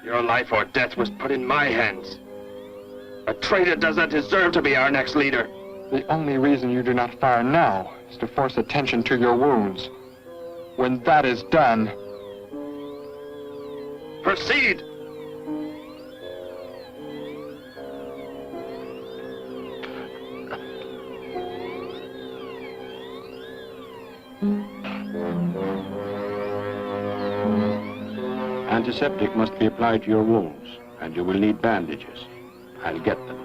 Your life or death was put in my hands. A traitor does not deserve to be our next leader. The only reason you do not fire now is to force attention to your wounds. When that is done... Proceed! Antiseptic must be applied to your wounds, and you will need bandages. I'll get them.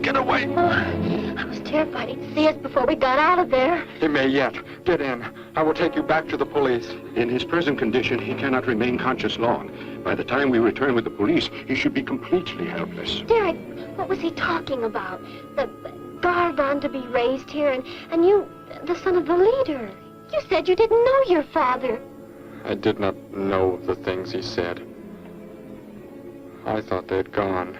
Get away! I was terrified he'd see us before we got out of there. He may yet. Get in. I will take you back to the police. In his present condition, he cannot remain conscious long. By the time we return with the police, he should be completely helpless. Derek, what was he talking about? The Gargon to be raised here, and you, the son of the leader. You said you didn't know your father. I did not know the things he said. I thought they had gone.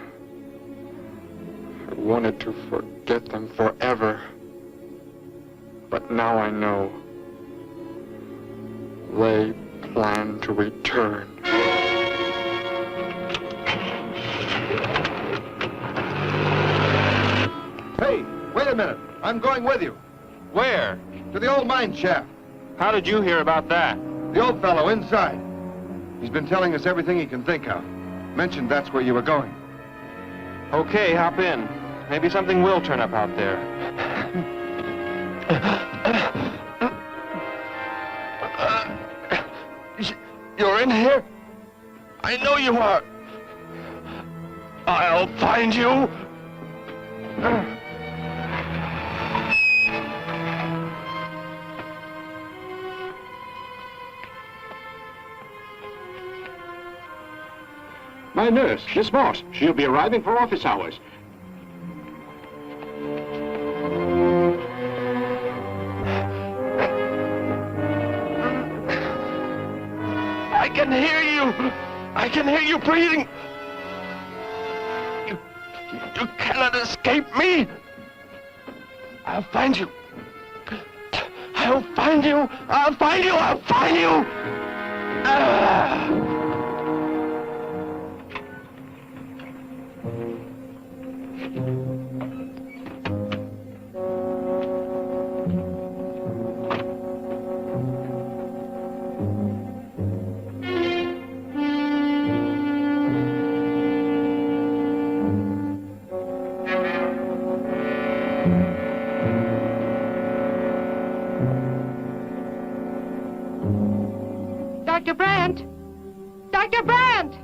I wanted to forget them forever. But now I know. They plan to return. Hey, wait a minute. I'm going with you. Where? To the old mine shaft. How did you hear about that? The old fellow inside. He's been telling us everything he can think of. Mentioned that's where you were going. Okay, hop in. Maybe something will turn up out there. You're in here? I know you are. I'll find you. My nurse, Miss Moss. She'll be arriving for office hours. I can hear you. I can hear you breathing. You cannot escape me. I'll find you. I'll find you. I'll find you. I'll find you. Dr. Brandt! Dr. Brandt!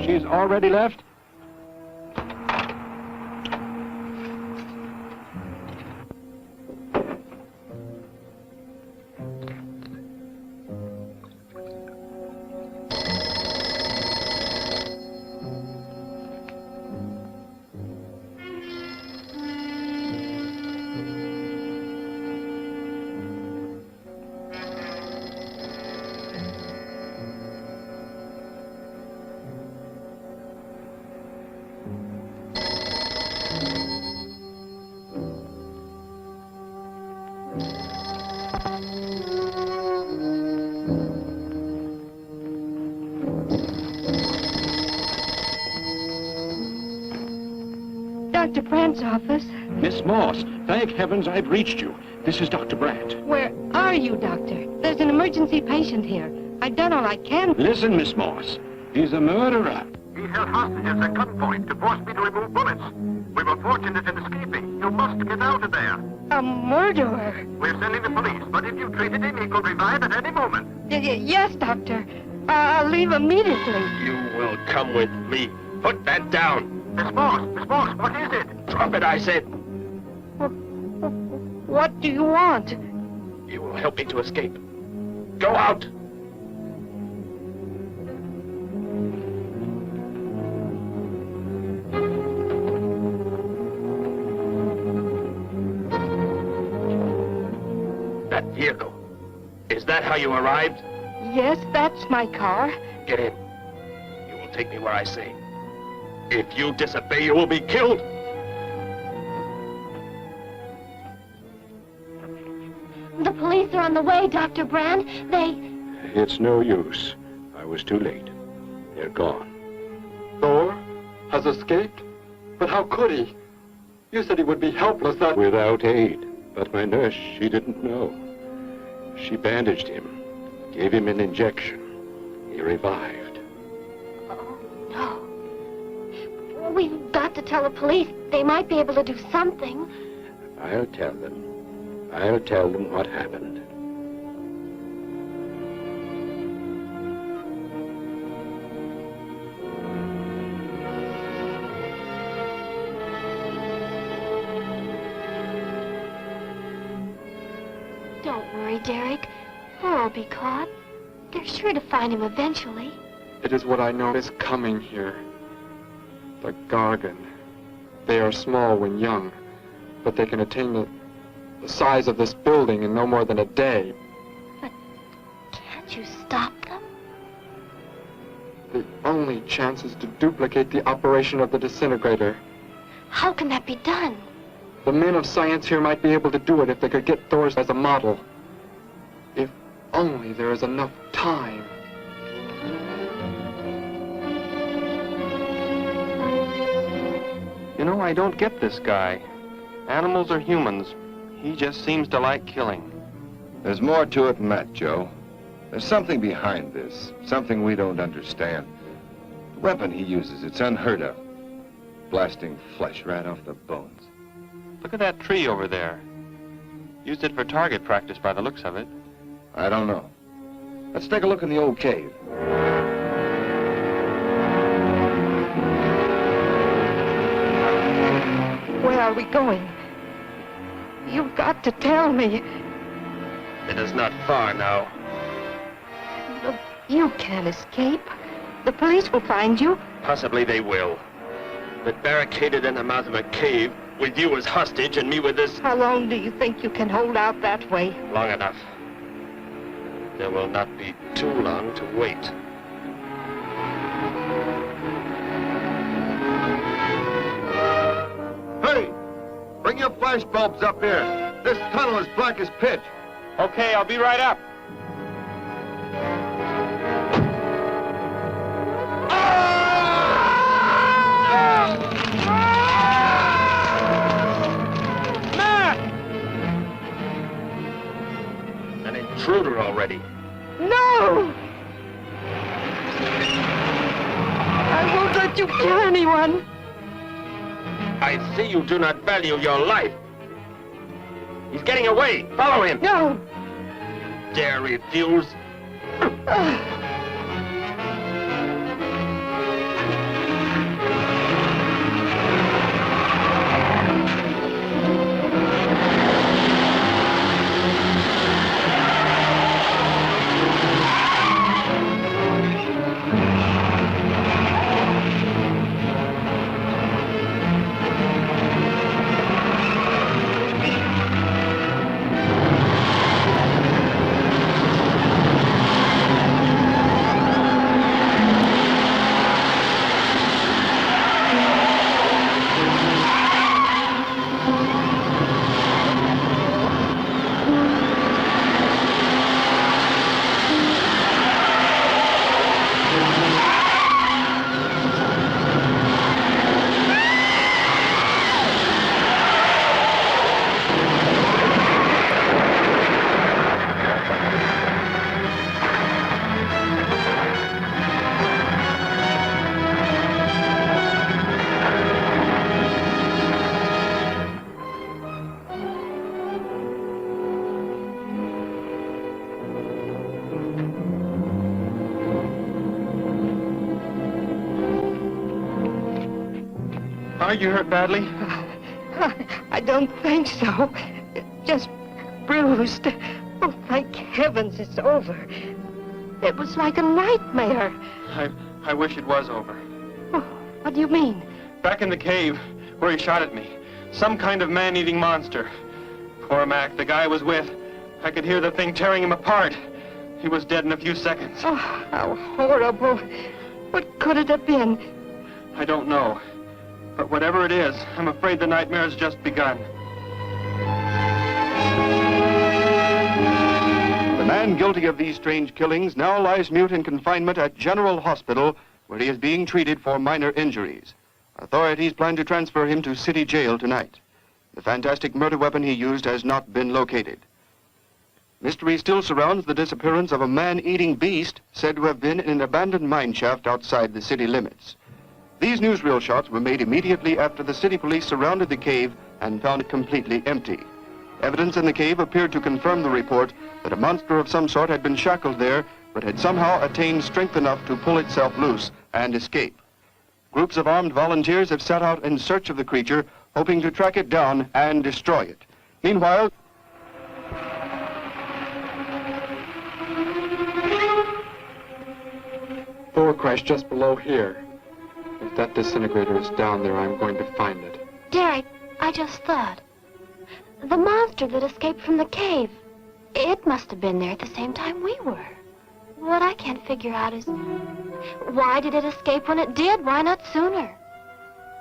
She's already left? Dr. Brandt's office. Miss Moss, thank heavens I've reached you. This is Dr. Brandt. Where are you, Doctor? There's an emergency patient here. I've done all I can. Listen, Miss Moss. He's a murderer. He held hostages at gunpoint to force me to remove bullets. We were fortunate in escaping. You must get out of there. A murderer? We're sending the police, but if you treated him, he could revive at any moment. Yes, Doctor. I'll leave immediately. You will come with me. Put that down. Miss Moss, what is it? Drop it, I said. What do you want? You will help me to escape. Go out. That vehicle. Is that how you arrived? Yes, that's my car. Get in. You will take me where I say. If you disobey, you will be killed. The police are on the way, Dr. Brandt. It's no use. I was too late. They're gone. Thor has escaped? But how could he? You said he would be helpless, that... Without aid. But my nurse, she didn't know. She bandaged him, gave him an injection. He revived. Oh, no. We've got to tell the police. They might be able to do something. I'll tell them. I'll tell them what happened. Don't worry, Derek. Thor will be caught. They're sure to find him eventually. It is what I know is coming here. The Gargon. They are small when young, but they can attain the size of this building in no more than a day. But can't you stop them? The only chance is to duplicate the operation of the disintegrator. How can that be done? The men of science here might be able to do it if they could get Thor as a model. If only there is enough time. You know, I don't get this guy. Animals or humans, he just seems to like killing. There's more to it than that, Joe. There's something behind this, something we don't understand. The weapon he uses, it's unheard of. Blasting flesh right off the bones. Look at that tree over there. Used it for target practice by the looks of it. I don't know. Let's take a look in the old cave. Where are we going? You've got to tell me. It is not far now. Look, you can't escape. The police will find you. Possibly they will. But barricaded in the mouth of a cave, with you as hostage and me with this... How long do you think you can hold out that way? Long enough. There will not be too long to wait. Hey! Bring your flash bulbs up here. This tunnel is black as pitch. Okay, I'll be right up. An intruder already. No! I won't let you kill anyone. I see you do not value your life. He's getting away. Follow him. No. Dare refuse? Are you hurt badly? I don't think so. Just bruised. Oh, thank heavens it's over. It was like a nightmare. I wish it was over. Oh, what do you mean? Back in the cave, where he shot at me. Some kind of man-eating monster. Poor Mac, the guy I was with. I could hear the thing tearing him apart. He was dead in a few seconds. Oh, how horrible. What could it have been? I don't know. But whatever it is, I'm afraid the nightmare has just begun. The man guilty of these strange killings now lies mute in confinement at General Hospital, where he is being treated for minor injuries. Authorities plan to transfer him to City Jail tonight. The fantastic murder weapon he used has not been located. Mystery still surrounds the disappearance of a man-eating beast said to have been in an abandoned mine shaft outside the city limits. These newsreel shots were made immediately after the city police surrounded the cave and found it completely empty. Evidence in the cave appeared to confirm the report that a monster of some sort had been shackled there, but had somehow attained strength enough to pull itself loose and escape. Groups of armed volunteers have set out in search of the creature, hoping to track it down and destroy it. Meanwhile, Thor crashed just below here. If that disintegrator is down there, I'm going to find it. Derek, I just thought. The monster that escaped from the cave. It must have been there at the same time we were. What I can't figure out is, why did it escape when it did? Why not sooner?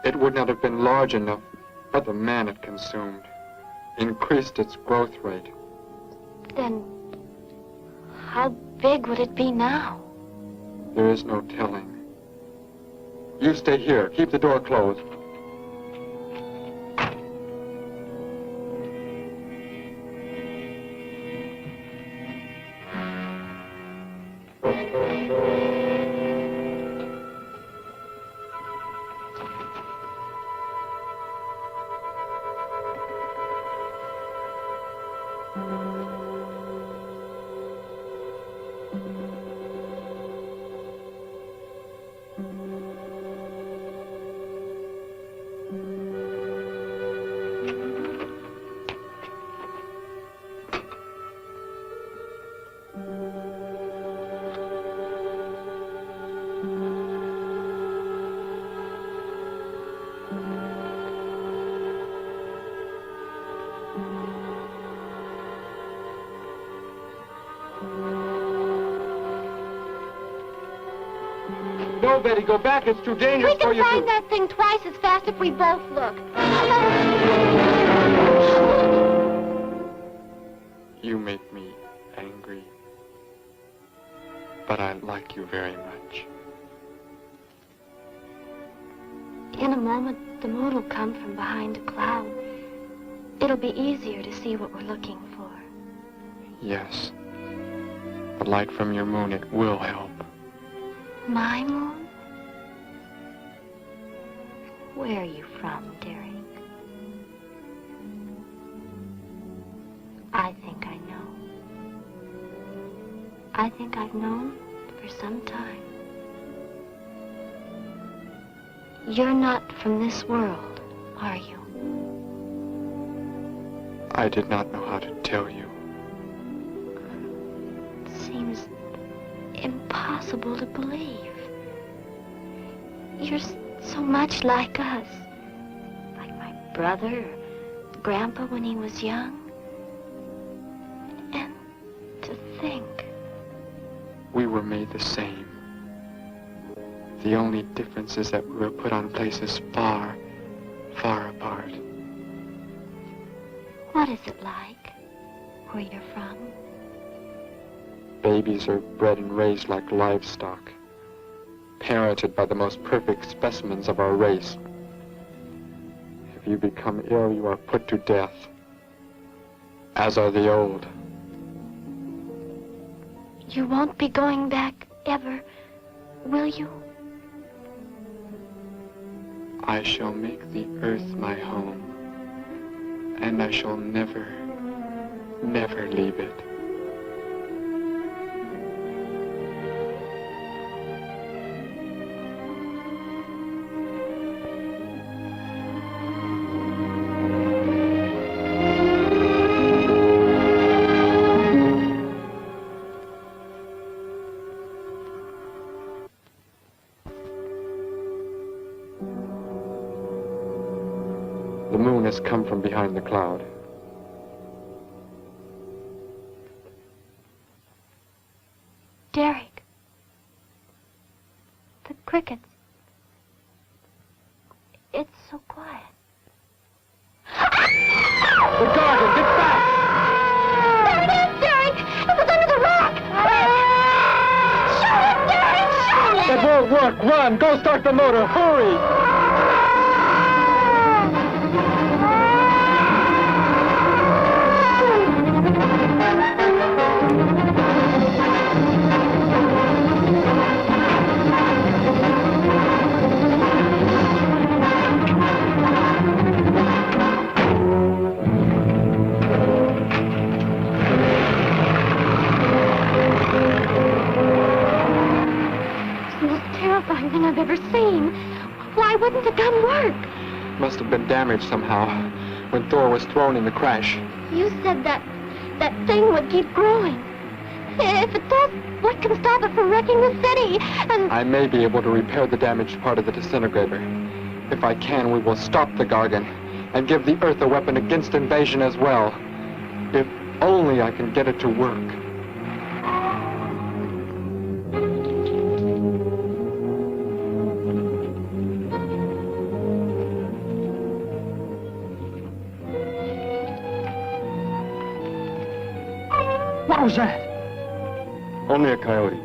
It would not have been large enough, but the man it consumed increased its growth rate. Then, how big would it be now? There is no telling. You stay here. Keep the door closed. No, Betty, go back. It's too dangerous for you We can find that thing twice as fast if we both look. You make me angry, but I like you very much. In a moment, the moon will come from behind a cloud. It'll be easier to see what we're looking for. Yes. The light from your moon, it will help. My moon? Where are you from, Derek? I think I know. I think I've known for some time. You're not from this world, are you? I did not know how to tell you. It seems impossible to believe. You're so much like us. Like my brother or Grandpa when he was young. And to think. We were made the same. The only difference is that we were put on places far, far apart. What is it like, where you're from? Babies are bred and raised like livestock, parented by the most perfect specimens of our race. If you become ill, you are put to death, as are the old. You won't be going back ever, will you? I shall make the earth my home, and I shall never, never leave it. The moon has come from behind the cloud. Derek. The crickets. It's so quiet. The Gargon, get back! There it is, Derek! It was under the rock! Shoot it, Derek! Shoot it! That won't work. Run! Go start the motor. Hurry! I've ever seen. Why wouldn't the gun work? Must have been damaged somehow when Thor was thrown in the crash. You said that thing would keep growing. If it does, what can stop it from wrecking the city? And I may be able to repair the damaged part of the disintegrator. If I can, we will stop the Gargon and give the Earth a weapon against invasion as well. If only I can get it to work. What was that? Only a coyote.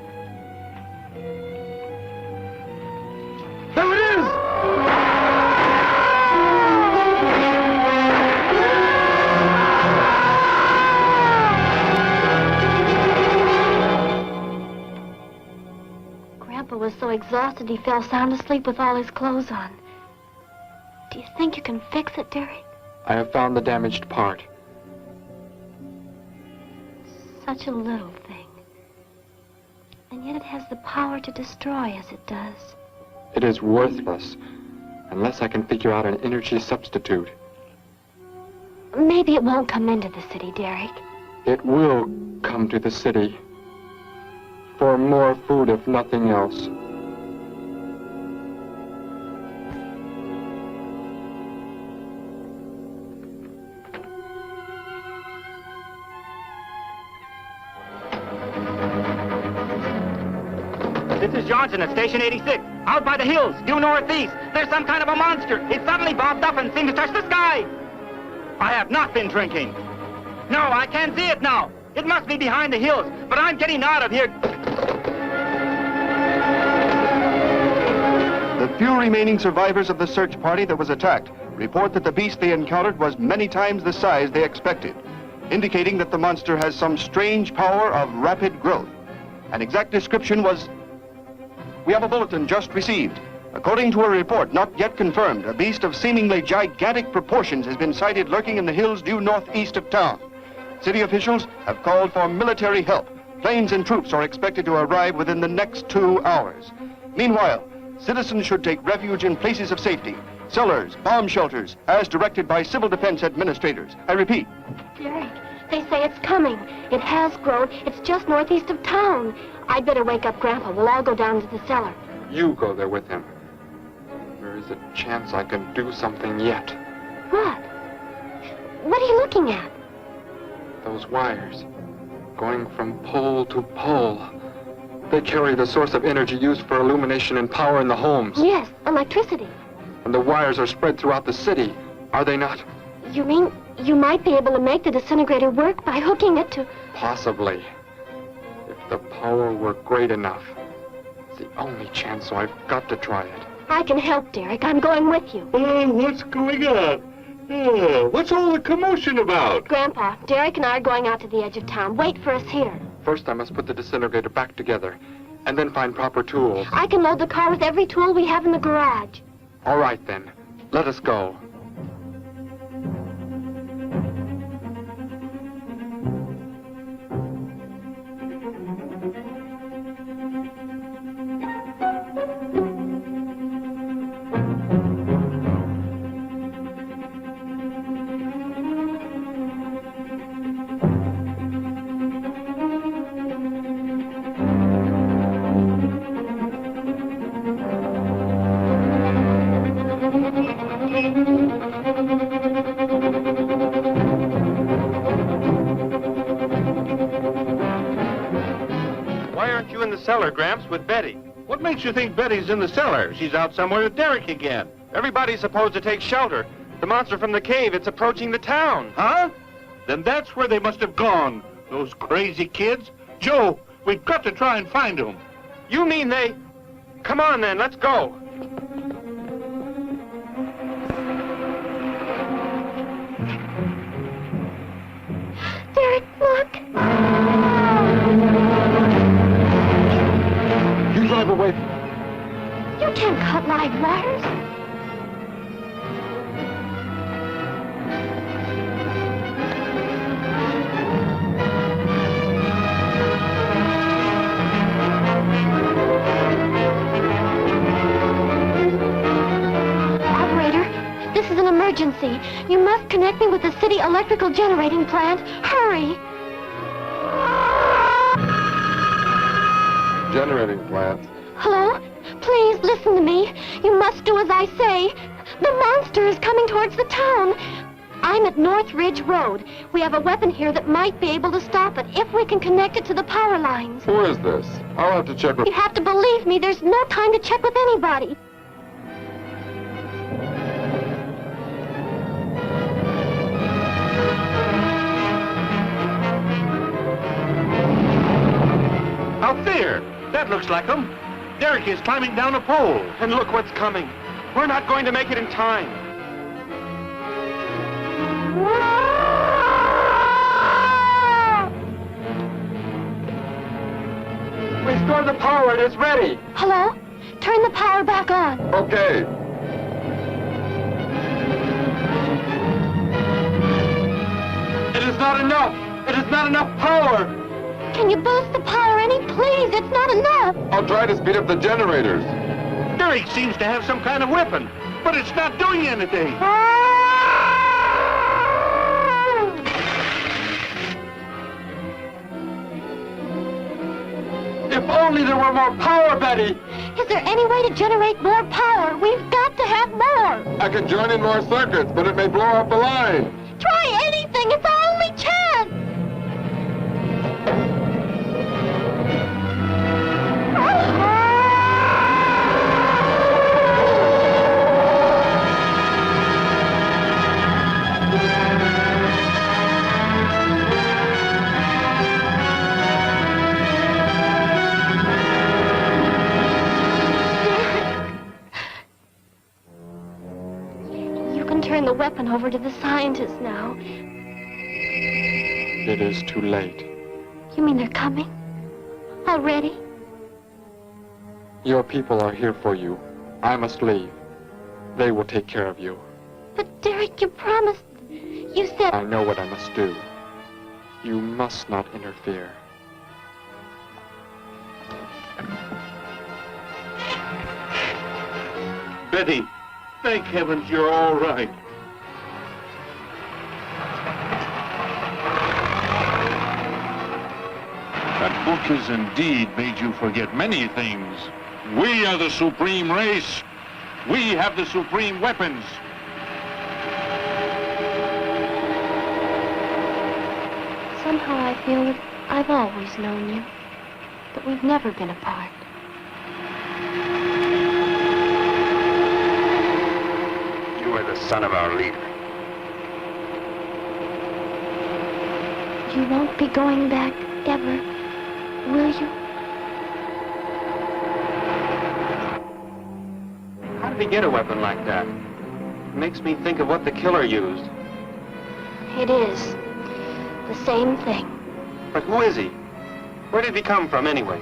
There it is! Grandpa was so exhausted he fell sound asleep with all his clothes on. Do you think you can fix it, Derek? I have found the damaged part. Such a little thing. And yet it has the power to destroy as it does. It is worthless, unless I can figure out an energy substitute. Maybe it won't come into the city, Derek. It will come to the city. For more food, if nothing else. This is Johnson at Station 86. Out by the hills, due northeast. There's some kind of a monster. It suddenly bobbed up and seemed to touch the sky. I have not been drinking. No, I can't see it now. It must be behind the hills, but I'm getting out of here. The few remaining survivors of the search party that was attacked report that the beast they encountered was many times the size they expected, indicating that the monster has some strange power of rapid growth. An exact description was... We have a bulletin just received. According to a report not yet confirmed, a beast of seemingly gigantic proportions has been sighted lurking in the hills due northeast of town. City officials have called for military help. Planes and troops are expected to arrive within the next 2 hours. Meanwhile, citizens should take refuge in places of safety, cellars, bomb shelters, as directed by civil defense administrators. I repeat. Derek, they say it's coming. It has grown. It's just northeast of town. I'd better wake up Grandpa. We'll all go down to the cellar. You go there with him. There is a chance I can do something yet. What? What are you looking at? Those wires, going from pole to pole. They carry the source of energy used for illumination and power in the homes. Yes, electricity. And the wires are spread throughout the city, are they not? You mean you might be able to make the disintegrator work by hooking it to... Possibly. If the power were great enough. It's the only chance, so I've got to try it. I can help, Derek. I'm going with you. Oh, what's going on? Oh, what's all the commotion about? Grandpa, Derek and I are going out to the edge of town. Wait for us here. First, I must put the disintegrator back together, and then find proper tools. I can load the car with every tool we have in the garage. All right, then. Let us go. Cellar, Gramps, with Betty. What makes you think Betty's in the cellar? She's out somewhere with Derek again. Everybody's supposed to take shelter. The monster from the cave, it's approaching the town. Huh? Then that's where they must have gone. Those crazy kids. Joe, we've got to try and find them. You mean they... Come on, then, let's go. Derek, look. You drive away. You can't cut live wires. Operator, this is an emergency. You must connect me with the city electrical generating plant. Hurry! generating plants. Hello? Please listen to me. You must do as I say. The monster is coming towards the town. I'm at North Ridge Road. We have a weapon here that might be able to stop it if we can connect it to the power lines. Who is this? I'll have to check with... You have to believe me. There's no time to check with anybody. Out there! That looks like him. Derek is climbing down a pole. And look what's coming. We're not going to make it in time. Restore the power. It is ready. Hello? Turn the power back on. Okay. It is not enough. It is not enough power. Can you boost the power any? Please, it's not enough. I'll try to speed up the generators. Derek seems to have some kind of weapon, but it's not doing anything. If only there were more power, Betty. Is there any way to generate more power? We've got to have more. I can join in more circuits, but it may blow up the line. Try anything. It's our only chance. Turn the weapon over to the scientists now. It is too late. You mean they're coming? Already? Your people are here for you. I must leave. They will take care of you. But Derek, you promised... You said... I know what I must do. You must not interfere. Betty, thank heavens you're all right. That book has indeed made you forget many things. We are the supreme race. We have the supreme weapons. Somehow I feel that I've always known you, that we've never been apart. You are the son of our leader. You won't be going back ever, will you? How did he get a weapon like that? It makes me think of what the killer used. It is. The same thing. But who is he? Where did he come from, anyway?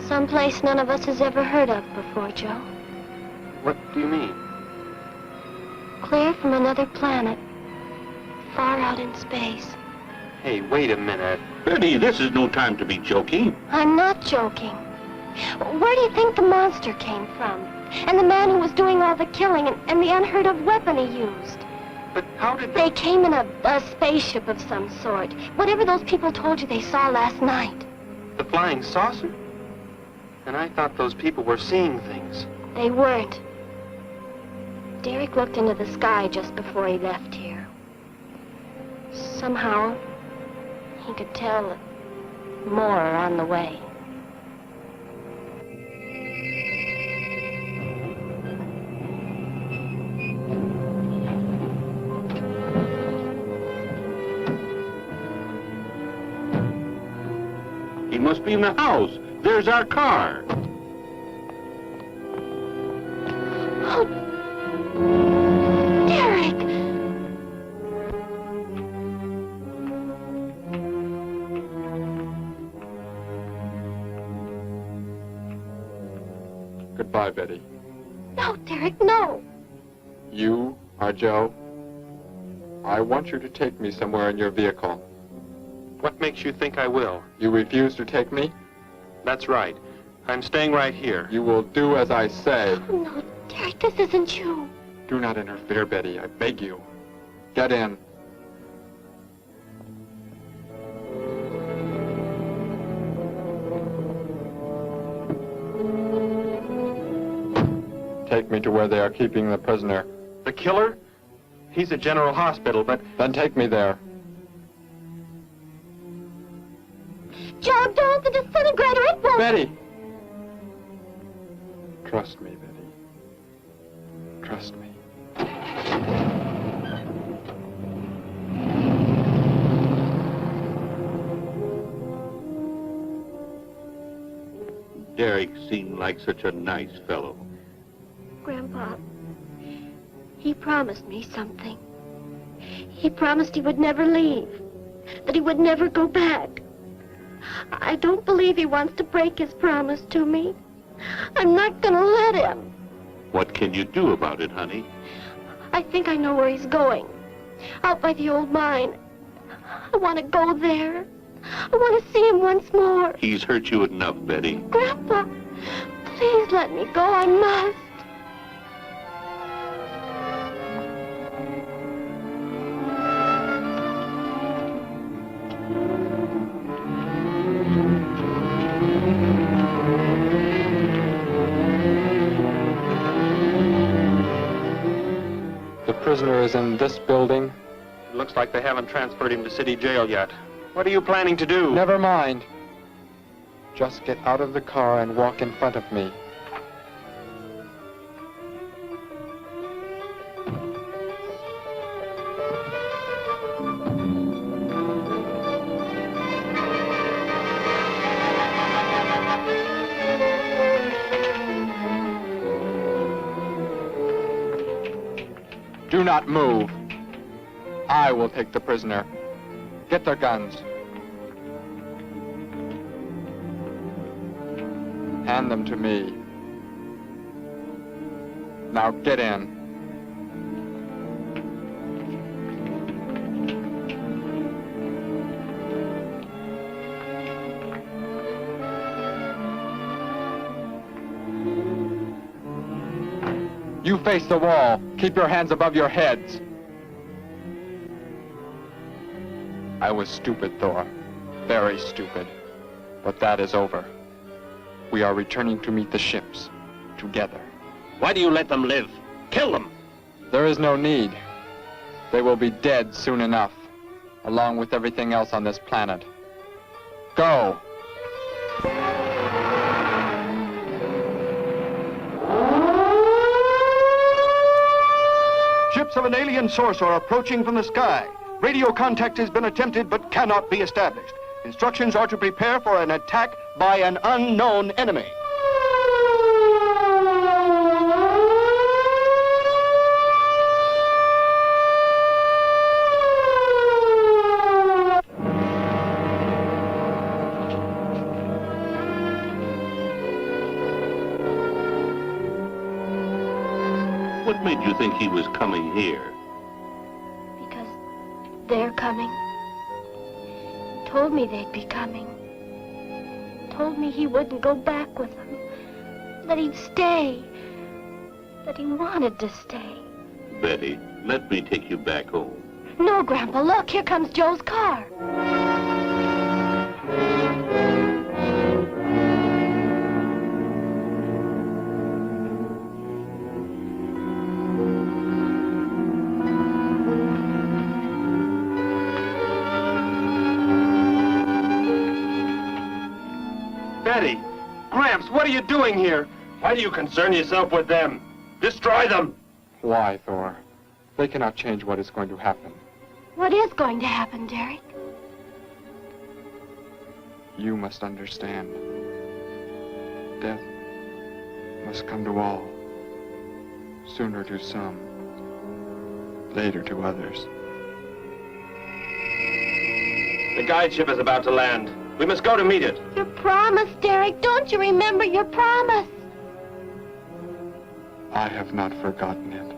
Someplace none of us has ever heard of before, Joe. What do you mean? Clear from another planet. Far out in space. Hey, wait a minute. Betty, this is no time to be joking. I'm not joking. Where do you think the monster came from? And the man who was doing all the killing and the unheard of weapon he used? But how did they came in a spaceship of some sort. Whatever those people told you they saw last night. The flying saucer? And I thought those people were seeing things. They weren't. Derek looked into the sky just before he left here. Somehow, he could tell that more are on the way. He must be in the house. There's our car. Oh, Derek! Goodbye, Betty. No, Derek, no. You are Joe. I want you to take me somewhere in your vehicle. What makes you think I will? You refuse to take me? That's right. I'm staying right here. You will do as I say. Oh, no, Derek, this isn't you. Do not interfere, Betty. I beg you. Get in. take me to where they are keeping the prisoner. The killer? He's at General Hospital, but... Then take me there. Joe, don't! The disintegrator, it won't... Betty! Trust me, Betty. Trust me. Derek seemed like such a nice fellow. Grandpa, he promised me something. He promised he would never leave, that he would never go back. I don't believe he wants to break his promise to me. I'm not gonna let him. What can you do about it, honey? I think I know where he's going. Out by the old mine. I want to go there. I want to see him once more. He's hurt you enough, Betty. Grandpa, please let me go. I must. The prisoner is in this building. It looks like they haven't transferred him to city jail yet. What are you planning to do? Never mind. Just get out of the car and walk in front of me. Do not move. I will take the prisoner. Get their guns. Hand them to me. Now get in. You face the wall. Keep your hands above your heads. I was stupid, Thor. Very stupid. But that is over. We are returning to meet the ships. Together. Why do you let them live? Kill them! There is no need. They will be dead soon enough, along with everything else on this planet. Go! Ships of an alien source are approaching from the sky. Radio contact has been attempted but cannot be established. Instructions are to prepare for an attack by an unknown enemy. What made you think he was coming here? Because they're coming. Told me they'd be coming. Told me he wouldn't go back with them. That he'd stay. That he wanted to stay. Betty, let me take you back home. No, Grandpa, look, here comes Joe's car. Betty! Gramps, what are you doing here? Why do you concern yourself with them? Destroy them! Why, Thor? They cannot change what is going to happen. What is going to happen, Derek? You must understand. Death must come to all. Sooner to some, later to others. The guide ship is about to land. We must go to meet it. Your promise, Derek. Don't you remember your promise? I have not forgotten it.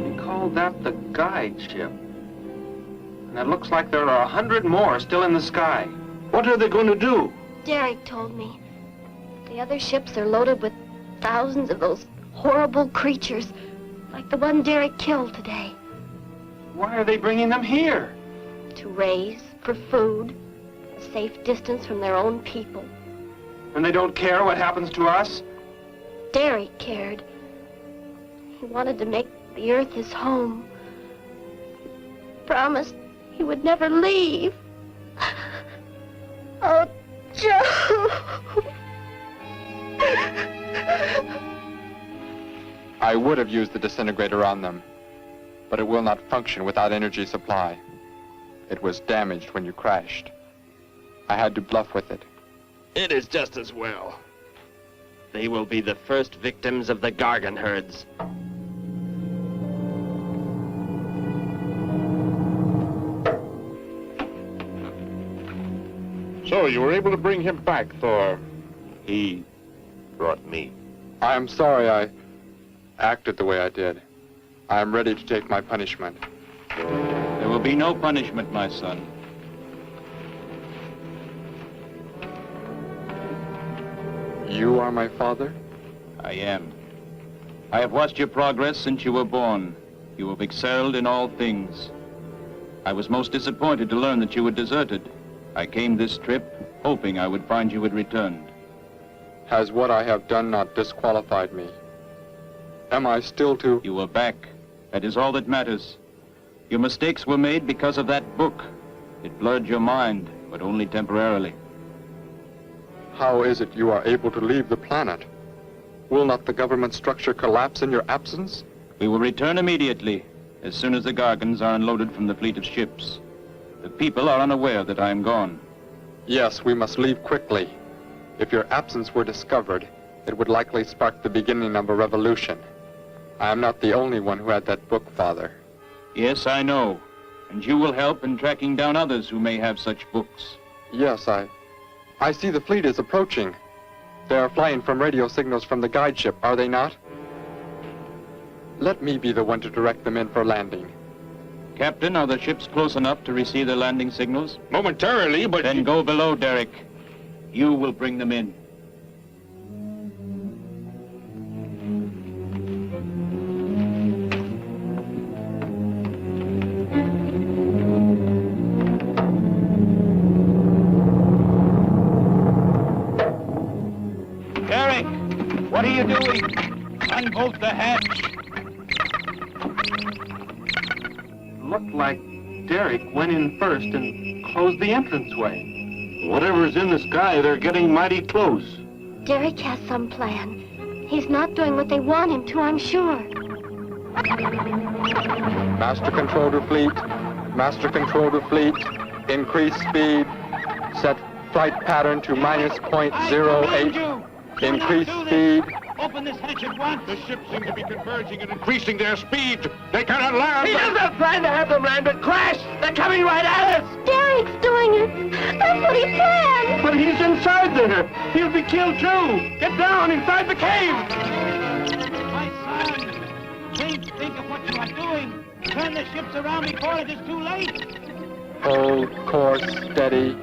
We called that the guide ship. And it looks like there are 100 more still in the sky. What are they going to do? Derek told me. The other ships are loaded with thousands of those horrible creatures, like the one Derek killed today. Why are they bringing them here? To raise, for food, a safe distance from their own people. And they don't care what happens to us? Derek cared. He wanted to make the Earth his home. He promised he would never leave. Oh, Joe! I would have used the disintegrator on them, but it will not function without energy supply. It was damaged when you crashed. I had to bluff with it. It is just as well. They will be the first victims of the Gargon herds. So you were able to bring him back, Thor? He brought me. I am sorry I acted the way I did. I am ready to take my punishment. There will be no punishment, my son. You are my father? I am. I have watched your progress since you were born. You have excelled in all things. I was most disappointed to learn that you had deserted. I came this trip hoping I would find you had returned. Has what I have done not disqualified me? Am I still to... You are back. That is all that matters. Your mistakes were made because of that book. It blurred your mind, but only temporarily. How is it you are able to leave the planet? Will not the government structure collapse in your absence? We will return immediately, as soon as the Gargons are unloaded from the fleet of ships. The people are unaware that I am gone. Yes, we must leave quickly. If your absence were discovered, it would likely spark the beginning of a revolution. I am not the only one who had that book, Father. Yes, I know. And you will help in tracking down others who may have such books. Yes, I see the fleet is approaching. They are flying from radio signals from the guide ship, are they not? Let me be the one to direct them in for landing. Captain, are the ships close enough to receive their landing signals? Momentarily, but... Then go below, Derek. You will bring them in. Derek, what are you doing? Unbolt the hatch. Looked like Derek went in first and closed the entranceway. Whatever's in the sky, they're getting mighty close. Derek has some plan. He's not doing what they want him to, I'm sure. Master control to fleet. Master control to fleet. Increase speed. Set flight pattern to -0.08. Increase speed. Open this hatch at once. The ships seem to be converging and increasing their speed. They cannot land. He does not plan to have them land, but crash! They're coming right at us! Derek's doing it. That's what he planned. But he's inside there. He'll be killed too. Get down inside the cave. My son, think of what you are doing. Turn the ships around before it is too late. Hold course steady.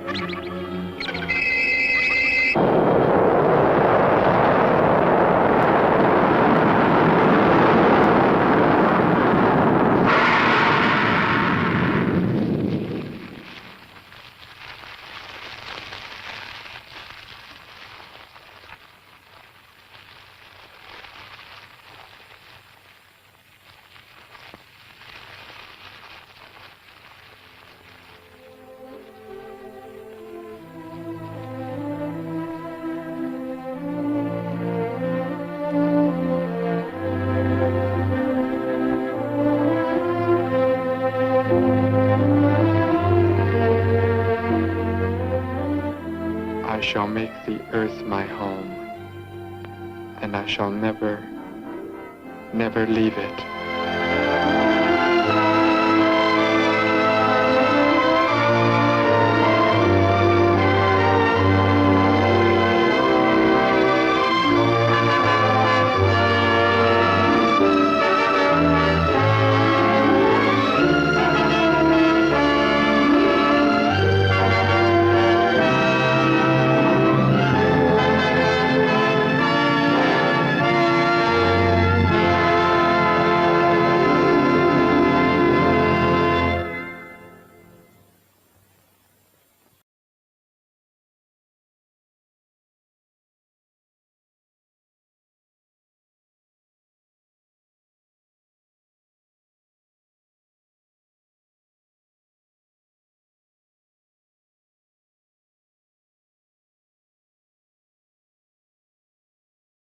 I shall make the earth my home, and I shall never, never leave it.